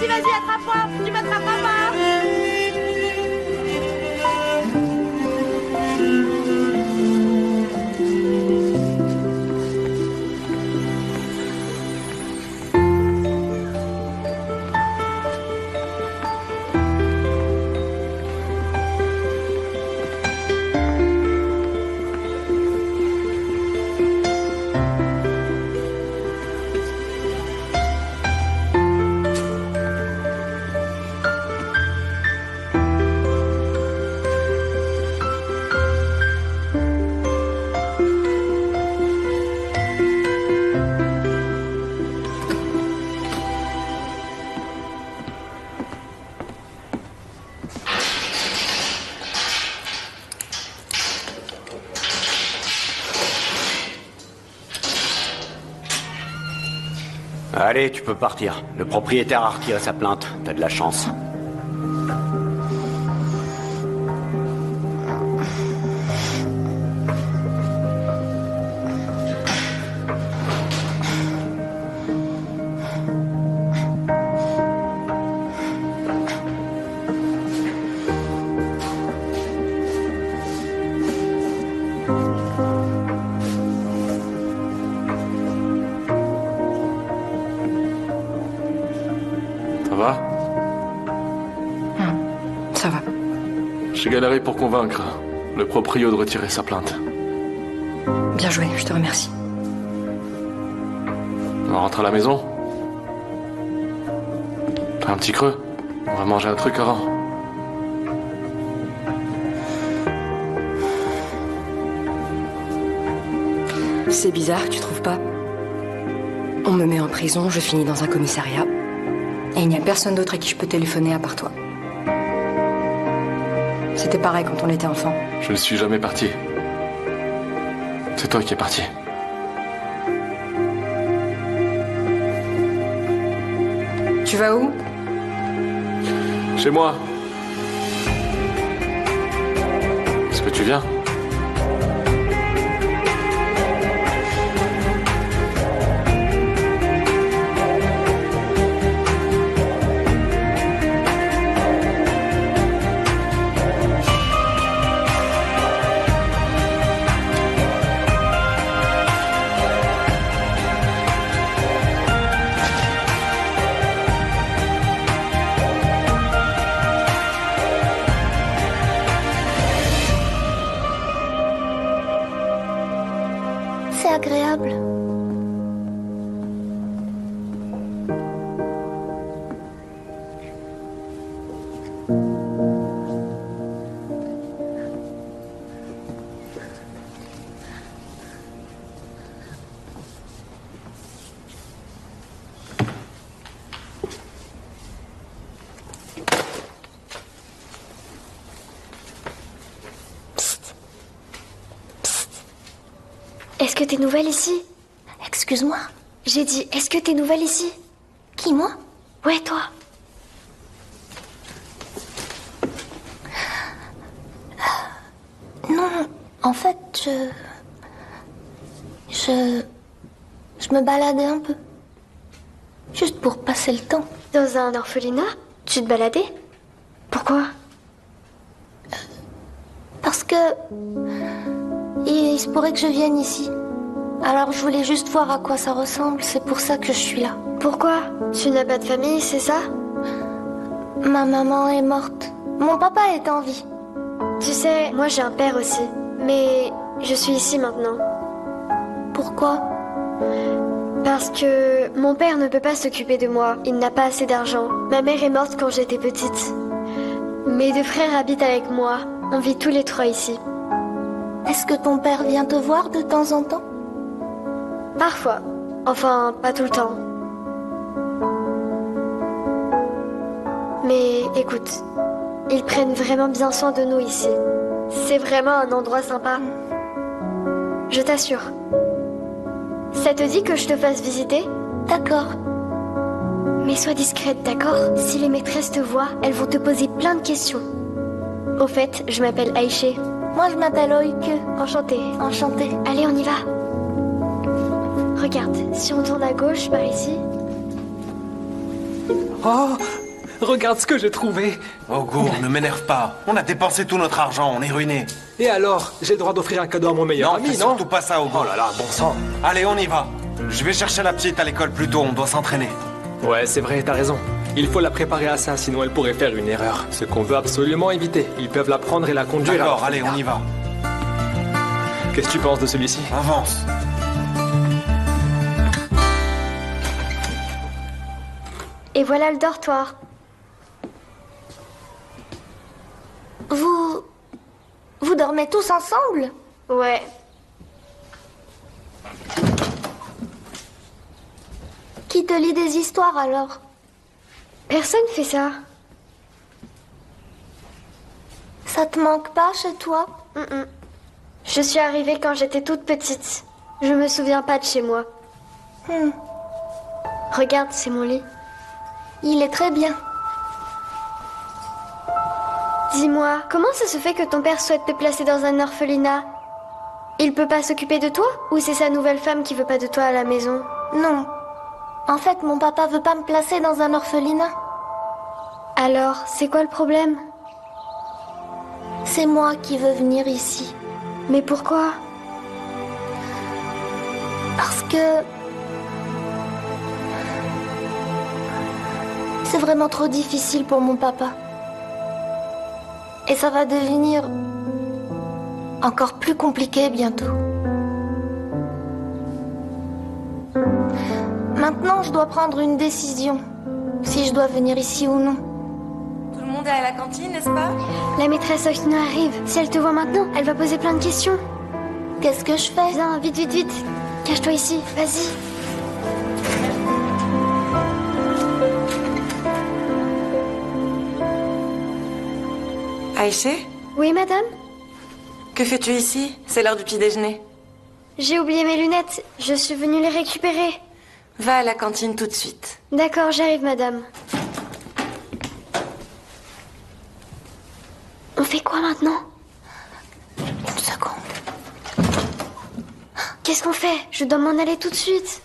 Vas-y, attrape-moi. Tu m'attraperas pas. Allez, tu peux partir. Le propriétaire a retiré sa plainte. T'as de la chance. Ça va? Ça va. J'ai galéré pour convaincre le proprio de retirer sa plainte. Bien joué, je te remercie. On rentre à la maison? T'as un petit creux? On va manger un truc avant. C'est bizarre, tu trouves pas? On me met en prison, je finis dans un commissariat. Et il n'y a personne d'autre à qui je peux téléphoner à part toi. C'était pareil quand on était enfant. Je ne suis jamais parti. C'est toi qui es parti. Tu vas où? Chez moi. Est-ce que tu viens? agréable. Est-ce que t'es nouvelle ici? Excuse-moi. J'ai dit, est-ce que t'es nouvelle ici? Qui, moi? Ouais, toi. Non, en fait, je me baladais un peu. Juste pour passer le temps. Dans un orphelinat? Tu te baladais? Pourquoi? Parce que... il se pourrait que je vienne ici. Alors je voulais juste voir à quoi ça ressemble, c'est pour ça que je suis là. Pourquoi? Tu n'as pas de famille, c'est ça? Ma maman est morte. Mon papa est en vie. Tu sais, moi j'ai un père aussi. Mais je suis ici maintenant. Pourquoi? Parce que mon père ne peut pas s'occuper de moi. Il n'a pas assez d'argent. Ma mère est morte quand j'étais petite. Mes 2 frères habitent avec moi. On vit tous les 3 ici. Est-ce que ton père vient te voir de temps en temps? Parfois. Enfin, pas tout le temps. Mais écoute, ils prennent vraiment bien soin de nous ici. C'est vraiment un endroit sympa. Je t'assure. Ça te dit que je te fasse visiter? D'accord. Mais sois discrète, d'accord? Si les maîtresses te voient, elles vont te poser plein de questions. Au fait, je m'appelle Aïché. Moi, je m'appelle Oike. Enchantée. Enchantée. Allez, on y va. Regarde, si on tourne à gauche, par ici... Oh, regarde ce que j'ai trouvé. Ogo, ne m'énerve pas. On a dépensé tout notre argent, on est ruinés. Et alors, j'ai le droit d'offrir un cadeau à mon meilleur ami, fais non? surtout pas ça, Ogo. Oh là là, bon sang. Allez, on y va. Je vais chercher la petite à l'école plus tôt, on doit s'entraîner. Ouais, c'est vrai, t'as raison. Il faut la préparer à ça, sinon elle pourrait faire une erreur. Ce qu'on veut absolument éviter. Ils peuvent la prendre et la conduire. D'accord, allez, on y va. Qu'est-ce que tu penses de celui-ci? Avance. Et voilà le dortoir. Vous dormez tous ensemble? Ouais. Qui te lit des histoires alors? Personne fait ça. Ça te manque pas chez toi? Je suis arrivée quand j'étais toute petite. Je me souviens pas de chez moi. Regarde, c'est mon lit. Il est très bien. Dis-moi, comment ça se fait que ton père souhaite te placer dans un orphelinat? Il peut pas s'occuper de toi? Ou c'est sa nouvelle femme qui veut pas de toi à la maison? Non. En fait, mon papa veut pas me placer dans un orphelinat. Alors, c'est quoi le problème? C'est moi qui veux venir ici. Mais pourquoi? Parce que... c'est vraiment trop difficile pour mon papa. Et ça va devenir encore plus compliqué bientôt. Maintenant, je dois prendre une décision. Si je dois venir ici ou non. Tout le monde est à la cantine, n'est-ce pas? La maîtresse Oshino arrive. Si elle te voit maintenant, elle va poser plein de questions. Qu'est-ce que je fais? Viens, vite, vite, vite. Cache-toi ici, vas-y. Aïché? Oui, madame? Que fais-tu ici? C'est l'heure du petit déjeuner. J'ai oublié mes lunettes. Je suis venue les récupérer. Va à la cantine tout de suite. D'accord, j'arrive, madame. On fait quoi maintenant? Une seconde. Qu'est-ce qu'on fait? Je dois m'en aller tout de suite.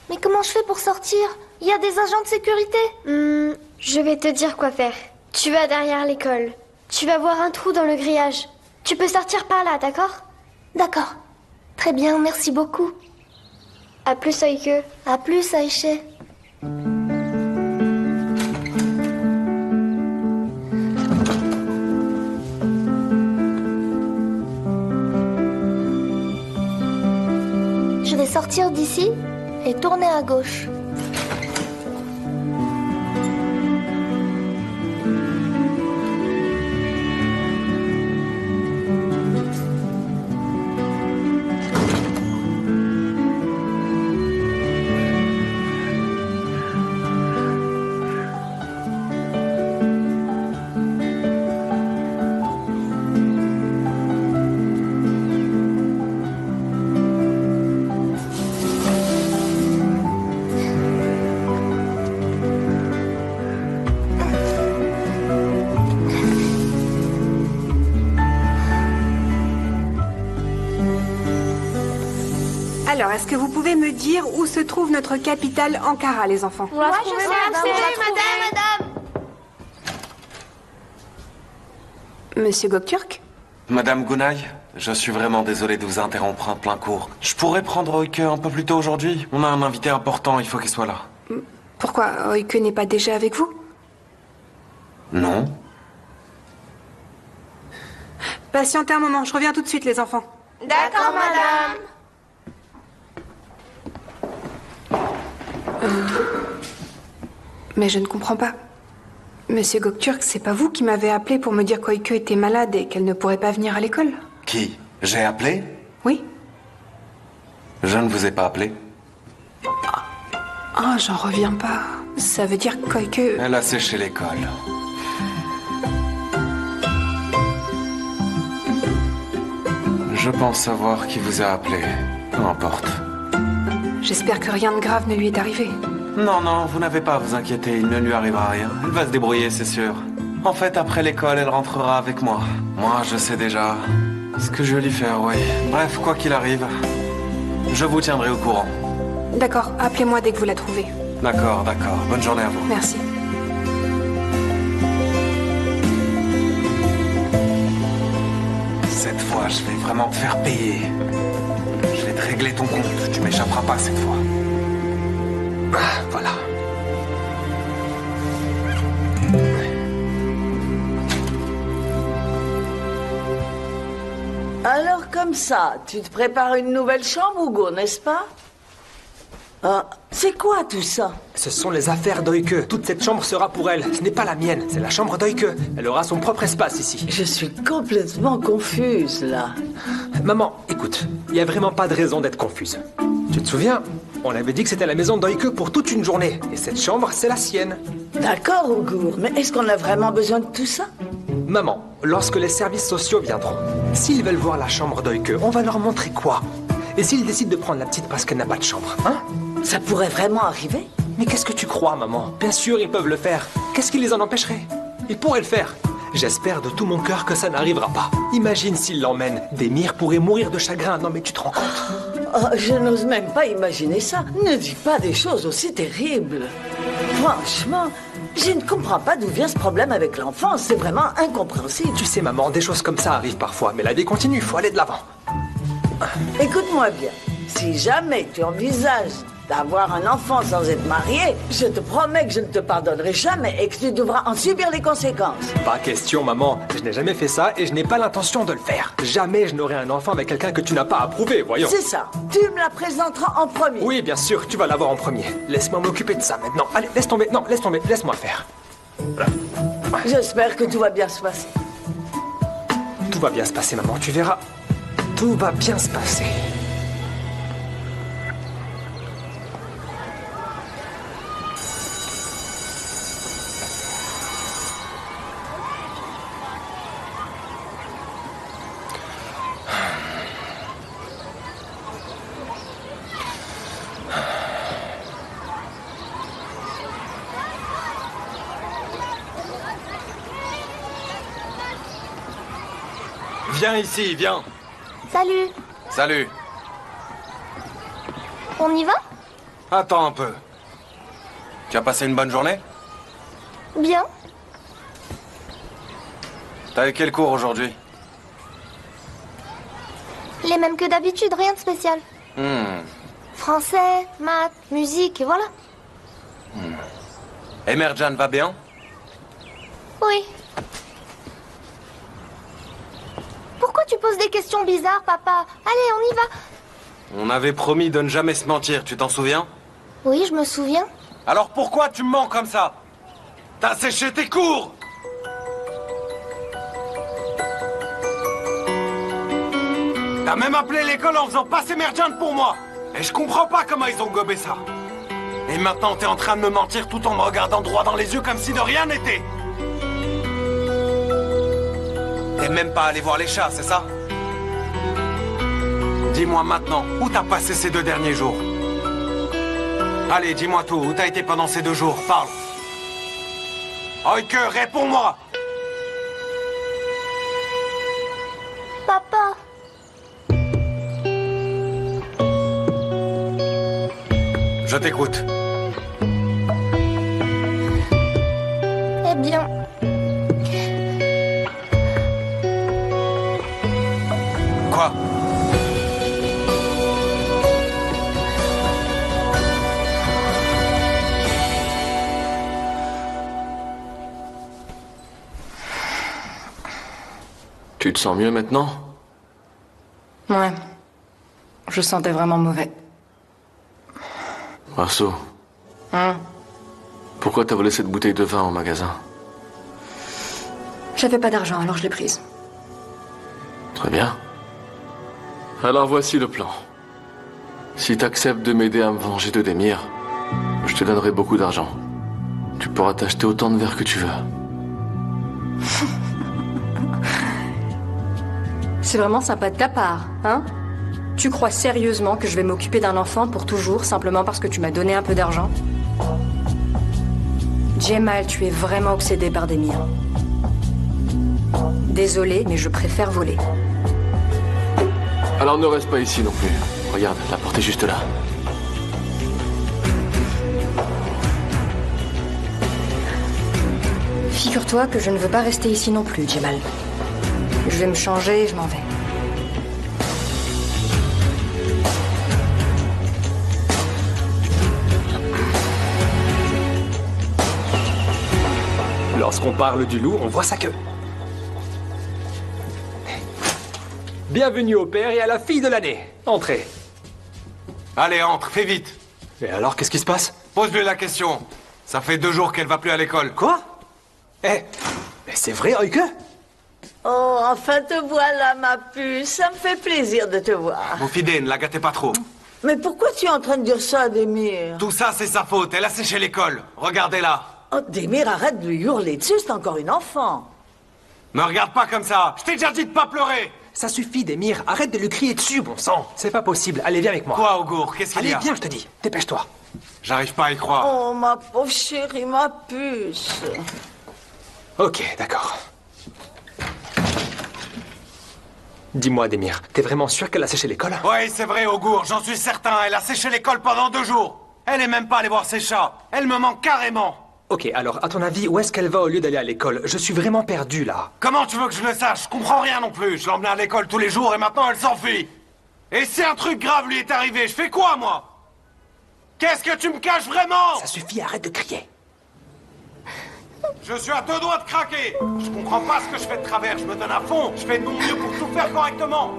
Mais comment je fais pour sortir? Il y a des agents de sécurité. Je vais te dire quoi faire. Tu vas derrière l'école. Tu vas voir un trou dans le grillage. Tu peux sortir par là, d'accord? D'accord. Très bien, merci beaucoup. À plus, Oike. À plus, Aïché. Je vais sortir d'ici et tourner à gauche. Alors, est-ce que vous pouvez me dire où se trouve notre capitale Ankara, les enfants? Moi, je sais, madame. Monsieur Göktürk? Madame Gunay, je suis vraiment désolé de vous interrompre en plein cours. Je pourrais prendre Oike un peu plus tôt aujourd'hui? On a un invité important, il faut qu'il soit là. Pourquoi Oike n'est pas déjà avec vous? Non. Patientez un moment, je reviens tout de suite, les enfants. D'accord, madame. Mais je ne comprends pas. Monsieur Göktürk, c'est pas vous qui m'avez appelé pour me dire qu'Oike était malade et qu'elle ne pourrait pas venir à l'école? Qui? J'ai appelé? Oui. Je ne vous ai pas appelé. Ah, j'en reviens pas. Ça veut dire qu'Oike... Elle a séché l'école. Je pense savoir qui vous a appelé. Peu importe. J'espère que rien de grave ne lui est arrivé. Non, non, vous n'avez pas à vous inquiéter, il ne lui arrivera rien. Elle va se débrouiller, c'est sûr. En fait, après l'école, elle rentrera avec moi. Moi, je sais déjà ce que je vais lui faire, oui. Bref, quoi qu'il arrive, je vous tiendrai au courant. D'accord, appelez-moi dès que vous la trouvez. D'accord, d'accord. Bonne journée à vous. Merci. Cette fois, je vais vraiment te faire payer. Je vais te régler ton compte. Tu m'échapperas pas cette fois. Ah, voilà. Alors comme ça, tu te prépares une nouvelle chambre, Hugo, n'est-ce pas? Ah, c'est quoi tout ça? Ce sont les affaires d'Oike. Toute cette chambre sera pour elle. Ce n'est pas la mienne, c'est la chambre d'Oike. Elle aura son propre espace ici. Je suis complètement confuse, là. Maman, écoute, il n'y a vraiment pas de raison d'être confuse. Tu te souviens? On avait dit que c'était la maison d'Oike pour toute une journée. Et cette chambre, c'est la sienne. D'accord, Hugo, mais est-ce qu'on a vraiment besoin de tout ça? Maman, lorsque les services sociaux viendront, s'ils veulent voir la chambre d'Oike, on va leur montrer quoi? Et s'ils décident de prendre la petite parce qu'elle n'a pas de chambre, hein? Ça pourrait vraiment arriver? Mais qu'est-ce que tu crois, maman? Bien sûr, ils peuvent le faire. Qu'est-ce qui les en empêcherait? Ils pourraient le faire. J'espère de tout mon cœur que ça n'arrivera pas. Imagine s'ils l'emmènent. Demir pourrait mourir de chagrin. Non, mais tu te rends compte? Oh, je n'ose même pas imaginer ça. Ne dis pas des choses aussi terribles. Franchement, je ne comprends pas d'où vient ce problème avec l'enfant. C'est vraiment incompréhensible. Tu sais, maman, des choses comme ça arrivent parfois. Mais la vie continue, faut aller de l'avant. Écoute-moi bien. Si jamais tu envisages d'avoir un enfant sans être marié, je te promets que je ne te pardonnerai jamais et que tu devras en subir les conséquences. Pas question, maman. Je n'ai jamais fait ça et je n'ai pas l'intention de le faire. Jamais je n'aurai un enfant avec quelqu'un que tu n'as pas approuvé, voyons. C'est ça. Tu me la présenteras en premier. Oui, bien sûr, tu vas l'avoir en premier. Laisse-moi m'occuper de ça maintenant. Allez, laisse tomber. Non, laisse tomber. Laisse-moi faire. J'espère que tout va bien se passer. Tout va bien se passer, maman. Tu verras. Tout va bien se passer. Viens ici, viens. Salut. Salut. On y va? Attends un peu. Tu as passé une bonne journée? Bien. T'as eu quel cours aujourd'hui? Les mêmes que d'habitude, rien de spécial. Français, maths, musique, et voilà. Et Merjan va bien? Oui. Pourquoi tu poses des questions bizarres, papa? Allez, on y va. On avait promis de ne jamais se mentir, tu t'en souviens? Oui, je me souviens. Alors pourquoi tu me mens comme ça? T'as séché tes cours! T'as même appelé l'école en faisant passer Merjane pour moi! Et je comprends pas comment ils ont gobé ça! Et maintenant t'es en train de me mentir tout en me regardant droit dans les yeux comme si de rien n'était! T'es même pas allé voir les chats, c'est ça? Dis-moi maintenant, où t'as passé ces 2 derniers jours? Allez, dis-moi tout, où t'as été pendant ces 2 jours? Parle! Oike, réponds-moi! Papa. Je t'écoute. Eh bien... Quoi? Tu te sens mieux maintenant? Ouais. Je sentais vraiment mauvais. Marceau, pourquoi t'as volé cette bouteille de vin au magasin? J'avais pas d'argent, alors je l'ai prise. Très bien. Alors voici le plan. Si t'acceptes de m'aider à me venger de Demir, je te donnerai beaucoup d'argent. Tu pourras t'acheter autant de verres que tu veux. C'est vraiment sympa de ta part, hein? Tu crois sérieusement que je vais m'occuper d'un enfant pour toujours, simplement parce que tu m'as donné un peu d'argent? Djemal, tu es vraiment obsédé par Demir. Désolée, mais je préfère voler. Alors ne reste pas ici non plus. Regarde, la porte est juste là. Figure-toi que je ne veux pas rester ici non plus, Djemal. Je vais me changer et je m'en vais. Lorsqu'on parle du loup, on voit sa queue. Bienvenue au père et à la fille de l'année. Entrez. Allez, entre, fais vite. Et alors, qu'est-ce qui se passe? Pose-lui la question. Ça fait 2 jours qu'elle va plus à l'école. Quoi? Mais c'est vrai, Oike? Oh, enfin te voilà, ma puce. Ça me fait plaisir de te voir. Moufidé, ne la gâtez pas trop. Mais pourquoi tu es en train de dire ça à Demir? Tout ça, c'est sa faute. Elle a séché l'école. Regardez-la. Oh, Demir, arrête de lui hurler dessus, c'est encore une enfant. Me regarde pas comme ça. Je t'ai déjà dit de pas pleurer. Ça suffit, Demir. Arrête de lui crier dessus, bon sang. C'est pas possible. Allez, viens avec moi. Quoi, Augour? Qu'est-ce qu'il y a? Allez, viens, je te dis. Dépêche-toi. J'arrive pas à y croire. Oh, ma pauvre chérie, ma puce. Ok, d'accord. Dis-moi, Demir, t'es vraiment sûr qu'elle a séché l'école? Oui, c'est vrai, Augour, j'en suis certain. Elle a séché l'école pendant 2 jours. Elle est même pas allée voir ses chats. Elle me manque carrément. Ok, alors, à ton avis, où est-ce qu'elle va au lieu d'aller à l'école? Je suis vraiment perdu, là. Comment tu veux que je le sache? Je comprends rien non plus. Je l'emmenais à l'école tous les jours et maintenant elle s'enfuit. Et si un truc grave lui est arrivé, je fais quoi, moi? Qu'est-ce que tu me caches vraiment? Ça suffit, arrête de crier. Je suis à 2 doigts de craquer. Je comprends pas ce que je fais de travers. Je me donne à fond. Je fais de mon mieux pour tout faire correctement.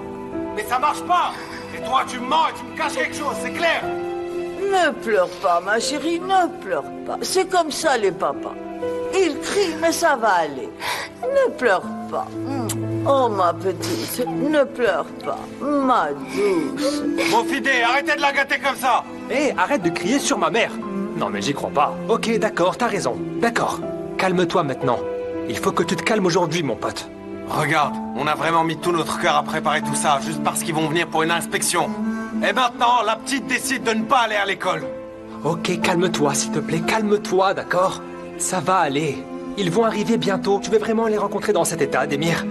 Mais ça marche pas. Et toi, tu me mens et tu me caches quelque chose, c'est clair? Ne pleure pas, ma chérie, ne pleure pas. C'est comme ça, les papas. Ils crient, mais ça va aller. Ne pleure pas. Oh, ma petite, ne pleure pas. Ma douce. Moufidé, arrêtez de la gâter comme ça. Hé, arrête de crier sur ma mère. Non, mais j'y crois pas. Ok, d'accord, t'as raison. D'accord. Calme-toi maintenant. Il faut que tu te calmes aujourd'hui, mon pote. Regarde, on a vraiment mis tout notre cœur à préparer tout ça, juste parce qu'ils vont venir pour une inspection. Et maintenant, la petite décide de ne pas aller à l'école. Ok, calme-toi, s'il te plaît, calme-toi, d'accord? Ça va aller. Ils vont arriver bientôt. Tu veux vraiment les rencontrer dans cet état, Demir?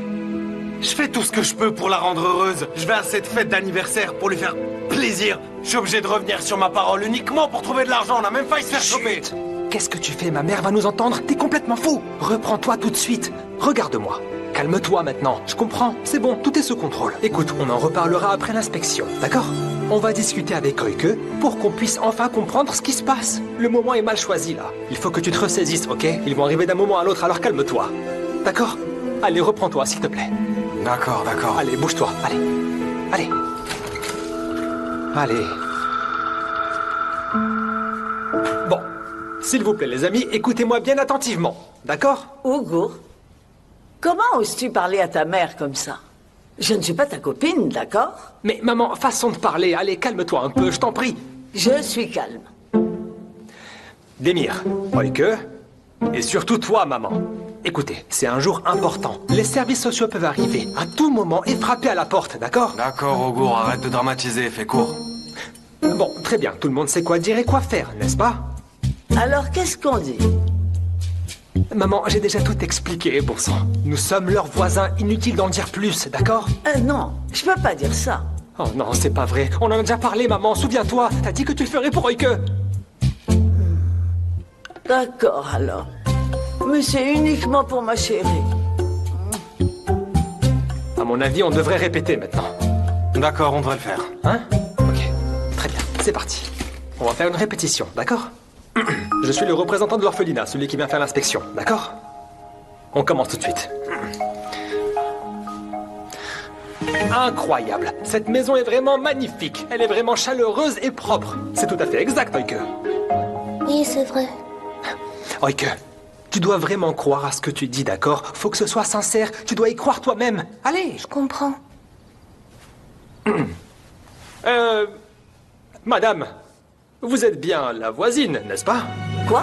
Je fais tout ce que je peux pour la rendre heureuse. Je vais à cette fête d'anniversaire pour lui faire plaisir. Je suis obligé de revenir sur ma parole uniquement pour trouver de l'argent. On a même failli se faire choper. Qu'est-ce que tu fais? Ma mère va nous entendre. T'es complètement fou. Reprends-toi tout de suite. Regarde-moi. Calme-toi maintenant. Je comprends. C'est bon, tout est sous contrôle. Écoute, on en reparlera après l'inspection, d'accord? On va discuter avec Oike pour qu'on puisse enfin comprendre ce qui se passe. Le moment est mal choisi, là. Il faut que tu te ressaisisses, ok? Ils vont arriver d'un moment à l'autre, alors calme-toi. D'accord? Allez, reprends-toi, s'il te plaît. D'accord, d'accord. Allez, bouge-toi. Allez. Allez. Allez. Bon, s'il vous plaît, les amis, écoutez-moi bien attentivement, d'accord? Hugo, comment oses-tu parler à ta mère comme ça? Je ne suis pas ta copine, d'accord? Mais maman, façon de parler, allez, calme-toi un peu, je t'en prie. Je suis calme. Demir, Oike, et surtout toi, maman. Écoutez, c'est un jour important. Les services sociaux peuvent arriver à tout moment et frapper à la porte, d'accord? D'accord, Augour, arrête de dramatiser, fais court. Bon, très bien, tout le monde sait quoi dire et quoi faire, n'est-ce pas? Alors, qu'est-ce qu'on dit? Maman, j'ai déjà tout expliqué, bon sang. Nous sommes leurs voisins, inutile d'en dire plus, d'accord? Non, je peux pas dire ça. Oh non, c'est pas vrai. On en a déjà parlé, maman, souviens-toi. T'as dit que tu le ferais pour Oike. D'accord, alors. Mais c'est uniquement pour ma chérie. À mon avis, on devrait répéter maintenant. D'accord, on devrait le faire. Hein? Ok, très bien, c'est parti. On va faire une répétition, d'accord? Je suis le représentant de l'orphelinat, celui qui vient faire l'inspection, d'accord? On commence tout de suite. Incroyable! Cette maison est vraiment magnifique. Elle est vraiment chaleureuse et propre. C'est tout à fait exact, Oike. Oui, c'est vrai. Oike, tu dois vraiment croire à ce que tu dis, d'accord? Faut que ce soit sincère. Tu dois y croire toi-même. Allez! Je comprends. Madame, vous êtes bien la voisine, n'est-ce pas? Quoi?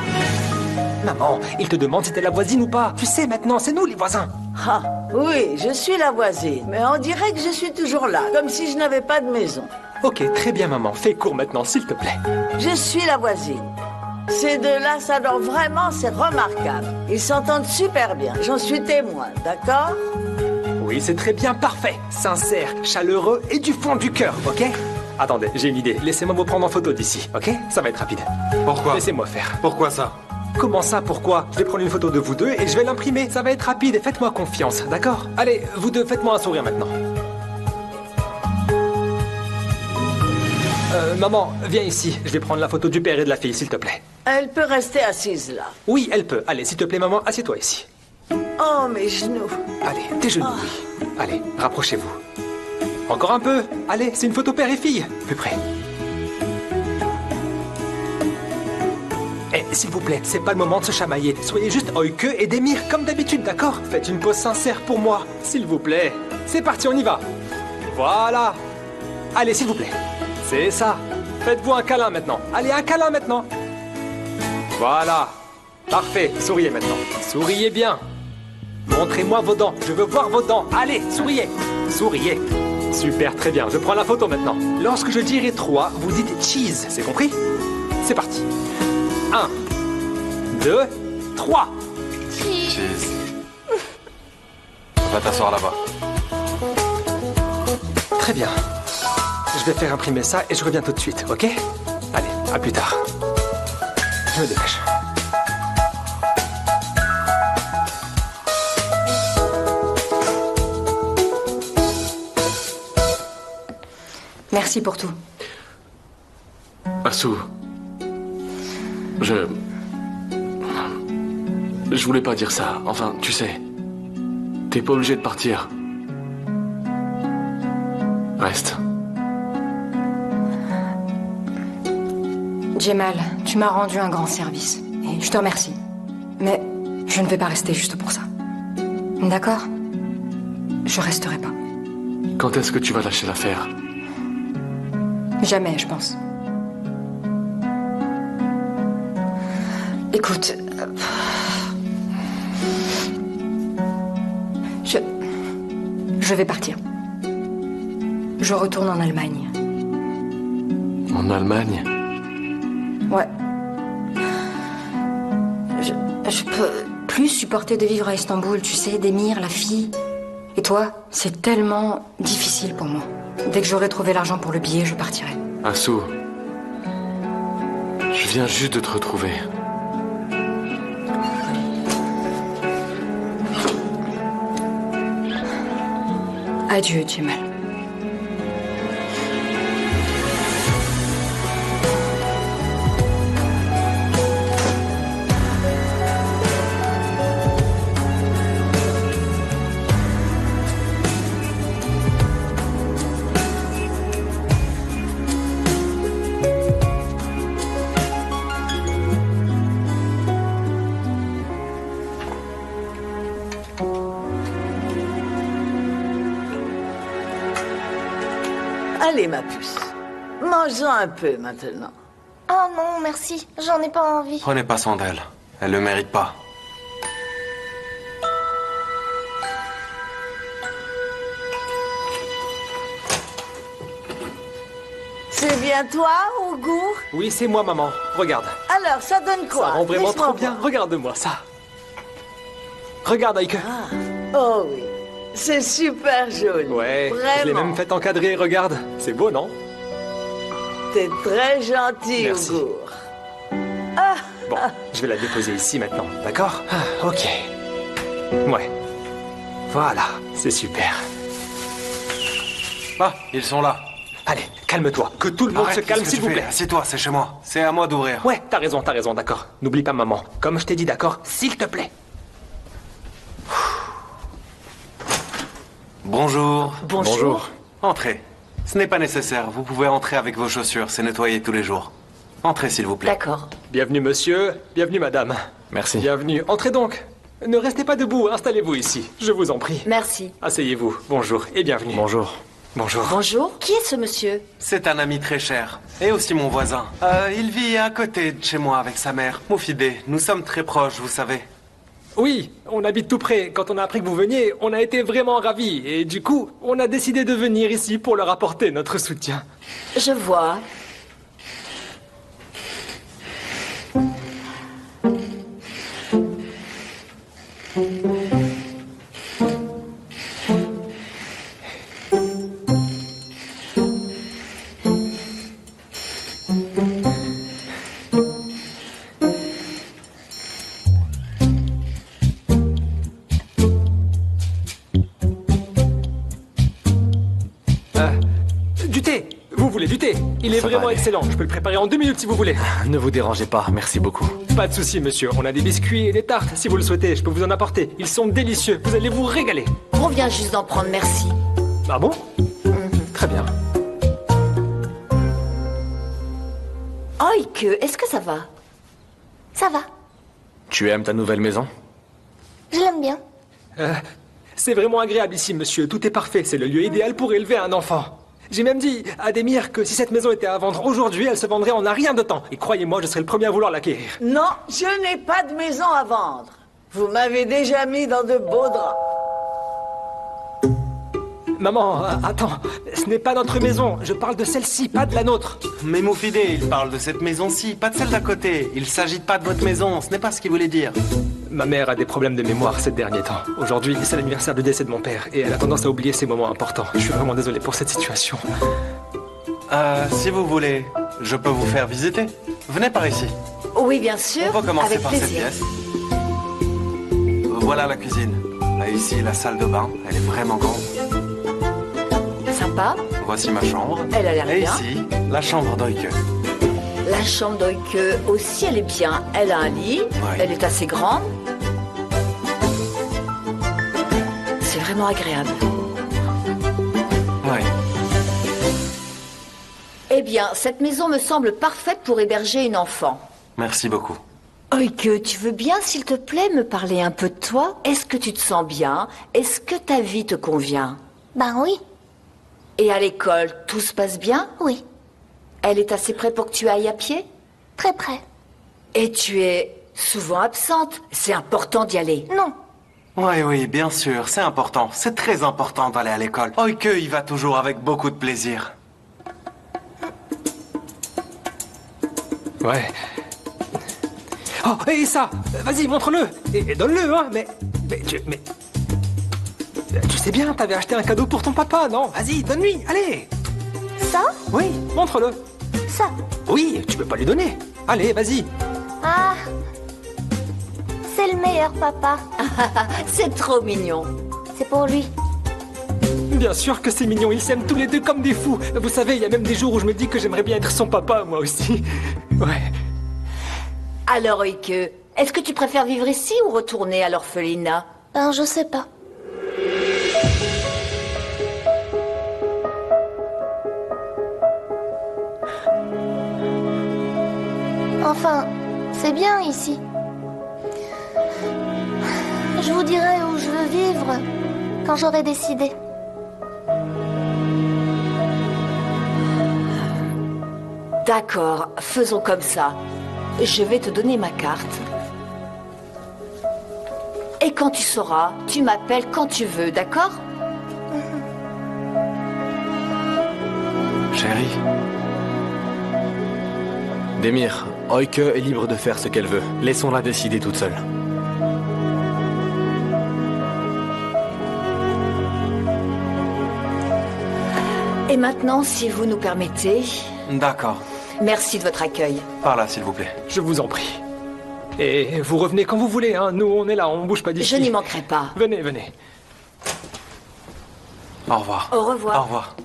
Maman, il te demande si t'es la voisine ou pas. Tu sais maintenant, c'est nous les voisins. Ah, oui, je suis la voisine. Mais on dirait que je suis toujours là, comme si je n'avais pas de maison. Ok, très bien maman. Fais court maintenant, s'il te plaît. Je suis la voisine. Ces deux-là s'adorent vraiment, c'est remarquable. Ils s'entendent super bien, j'en suis témoin, d'accord? Oui, c'est très bien, parfait. Sincère, chaleureux et du fond du cœur, ok? Attendez, j'ai une idée. Laissez-moi vous prendre en photo d'ici, ok? Ça va être rapide. Pourquoi? Laissez-moi faire. Pourquoi ça? Comment ça, pourquoi? Je vais prendre une photo de vous deux et je vais l'imprimer. Ça va être rapide et faites-moi confiance, d'accord? Allez, vous deux, faites-moi un sourire maintenant. Maman, viens ici. Je vais prendre la photo du père et de la fille, s'il te plaît. Elle peut rester assise là. Oui, elle peut. Allez, s'il te plaît, maman, assieds-toi ici. Oh, mes genoux. Allez, tes genoux, oui. Allez, rapprochez-vous. Encore un peu. Allez, c'est une photo père et fille. Plus près. Eh, s'il vous plaît, c'est pas le moment de se chamailler. Soyez juste Oike et Demir, comme d'habitude, d'accord? Faites une pause sincère pour moi, s'il vous plaît. C'est parti, on y va. Voilà. Allez, s'il vous plaît. C'est ça. Faites-vous un câlin maintenant. Allez, un câlin maintenant. Voilà. Parfait. Souriez maintenant. Souriez bien. Montrez-moi vos dents. Je veux voir vos dents. Allez, souriez. Souriez. Super, très bien. Je prends la photo maintenant. Lorsque je dirai 3, vous dites cheese. C'est compris? C'est parti. 1, 2, 3. Cheese. Va t'asseoir là-bas. Très bien. Je vais faire imprimer ça et je reviens tout de suite, ok? Allez, à plus tard. Je me dépêche. Merci pour tout. Assou, je voulais pas dire ça. Enfin, tu sais, t'es pas obligé de partir. Reste. Jemal, tu m'as rendu un grand service. Et je te remercie. Mais je ne vais pas rester juste pour ça. D'accord? Je resterai pas. Quand est-ce que tu vas lâcher l'affaire? Jamais, je pense. Écoute... Je vais partir. Je retourne en Allemagne. En Allemagne? Ouais. Je peux plus supporter de vivre à Istanbul, tu sais, Demir, la fille. Et toi, c'est tellement difficile pour moi. Dès que j'aurai trouvé l'argent pour le billet, je partirai. Assou, je viens juste de te retrouver. Adieu, Jemal. Allez, ma puce. Mange-en un peu maintenant. Oh non, merci. J'en ai pas envie. Prenez pas soin d'elle. Elle le mérite pas. C'est bien toi, Ougour? Oui, c'est moi, maman. Regarde. Alors, ça donne quoi? Ça rend vraiment Laisse-moi trop bien. voir. Regarde-moi ça. Regarde, Aike. Oh oui, c'est super joli. Ouais, je l'ai Vraiment. même fait encadrer, regarde. C'est beau, non? T'es très gentil, Merci. Ougour. Bon, je vais la déposer ici maintenant, d'accord? Ah, ok. Ouais. Voilà, c'est super. Ah, ils sont là. Allez, calme-toi. Que tout le monde se calme, s'il vous plaît. Assieds-toi, c'est chez moi. C'est à moi d'ouvrir. Ouais, t'as raison, d'accord. N'oublie pas maman. Comme je t'ai dit, d'accord? S'il te plaît. Bonjour. Bonjour. Entrez. Ce n'est pas nécessaire. Vous pouvez entrer avec vos chaussures. C'est nettoyé tous les jours. Entrez, s'il vous plaît. D'accord. Bienvenue, monsieur. Bienvenue, madame. Merci. Bienvenue. Entrez donc. Ne restez pas debout. Installez-vous ici. Je vous en prie. Merci. Asseyez-vous. Bonjour et bienvenue. Bonjour. Bonjour. Bonjour. Qui est ce monsieur? C'est un ami très cher. Et aussi mon voisin. Il vit à côté de chez moi avec sa mère. Moufidé. Nous sommes très proches, vous savez. Oui, on habite tout près. Quand on a appris que vous veniez, on a été vraiment ravis. Et du coup, on a décidé de venir ici pour leur apporter notre soutien. Je vois. Du thé. Vous voulez du thé? Il est Ça va vraiment aller. excellent. Je peux le préparer en 2 minutes si vous voulez. Ne vous dérangez pas, merci beaucoup. Pas de souci, monsieur. On a des biscuits et des tartes. Si vous le souhaitez, je peux vous en apporter. Ils sont délicieux. Vous allez vous régaler. On vient juste d'en prendre, merci. Ah bon? Très bien. Oh, Ike, est-ce que ça va? Ça va. Tu aimes ta nouvelle maison? Je l'aime bien. C'est vraiment agréable ici, monsieur. Tout est parfait. C'est le lieu idéal pour élever un enfant. J'ai même dit à Demir que si cette maison était à vendre aujourd'hui, elle se vendrait en un rien de temps. Et croyez-moi, je serais le premier à vouloir l'acquérir. Non, je n'ai pas de maison à vendre. Vous m'avez déjà mis dans de beaux draps. Maman, attends. Ce n'est pas notre maison. Je parle de celle-ci, pas de la nôtre. Mais Moufidé, il parle de cette maison-ci, pas de celle d'à côté. Il s'agit pas de votre maison, ce n'est pas ce qu'il voulait dire. Ma mère a des problèmes de mémoire ces derniers temps. Aujourd'hui, c'est l'anniversaire du décès de mon père et elle a tendance à oublier ces moments importants. Je suis vraiment désolé pour cette situation. Si vous voulez, je peux vous faire visiter. Venez par ici. Oui, bien sûr. On va commencer Avec par plaisir. cette pièce. Voilà la cuisine. Là, ici, la salle de bain. Elle est vraiment grande. Sympa. Voici ma chambre. Elle a l'air Et bien. ici, la chambre d'Oike. La chambre d'Oike aussi, elle est bien. Elle a un lit. Ouais. Elle est assez grande. C'est vraiment agréable. Ouais. Eh bien, cette maison me semble parfaite pour héberger une enfant. Merci beaucoup. Oike, tu veux bien, s'il te plaît, me parler un peu de toi? Est-ce que tu te sens bien? Est-ce que ta vie te convient? Ben oui. Et à l'école, tout se passe bien? Oui. Elle est assez près pour que tu ailles à pied? Très près. Et tu es souvent absente. C'est important d'y aller. Non. Oui, bien sûr, c'est important. C'est très important d'aller à l'école. Oike, il va toujours avec beaucoup de plaisir. Ouais. Oh, et ça! Vas-y, montre-le! Et donne-le, hein! Mais tu sais bien, t'avais acheté un cadeau pour ton papa, non? Vas-y, donne-lui, allez! Ça? Oui, montre-le! Ça? Oui, tu peux pas lui donner! Allez, vas-y! Ah! C'est le meilleur, papa. C'est trop mignon. C'est pour lui. Bien sûr que c'est mignon, ils s'aiment tous les deux comme des fous. Vous savez, il y a même des jours où je me dis que j'aimerais bien être son papa, moi aussi. Ouais. Alors, Oike, est-ce que tu préfères vivre ici ou retourner à l'orphelinat? Ben, je sais pas. Enfin, c'est bien ici. Je vous dirai où je veux vivre quand j'aurai décidé. D'accord, faisons comme ça. Je vais te donner ma carte. Et quand tu sauras, tu m'appelles quand tu veux, d'accord? Chérie. Demir, Oike est libre de faire ce qu'elle veut. Laissons-la décider toute seule. Et maintenant, si vous nous permettez... D'accord. Merci de votre accueil. Par là, s'il vous plaît. Je vous en prie. Et vous revenez quand vous voulez, hein. Nous, on est là, on bouge pas d'ici. Je n'y manquerai pas. Venez, venez. Au revoir. Au revoir. Au revoir.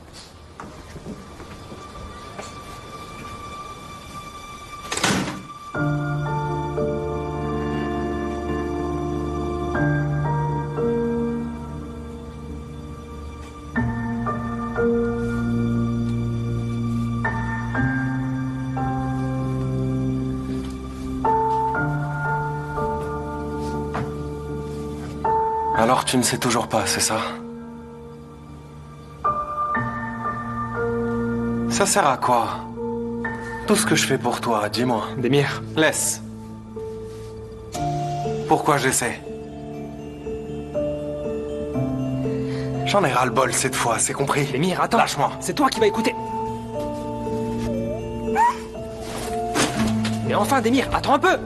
Alors tu ne sais toujours pas, c'est ça? Ça sert à quoi? Tout ce que je fais pour toi, dis-moi. Demir. Laisse. Pourquoi j'essaie? J'en ai ras-le-bol cette fois, c'est compris? Demir, attends. Lâche-moi. C'est toi qui vas écouter. Mais enfin, Demir, attends un peu.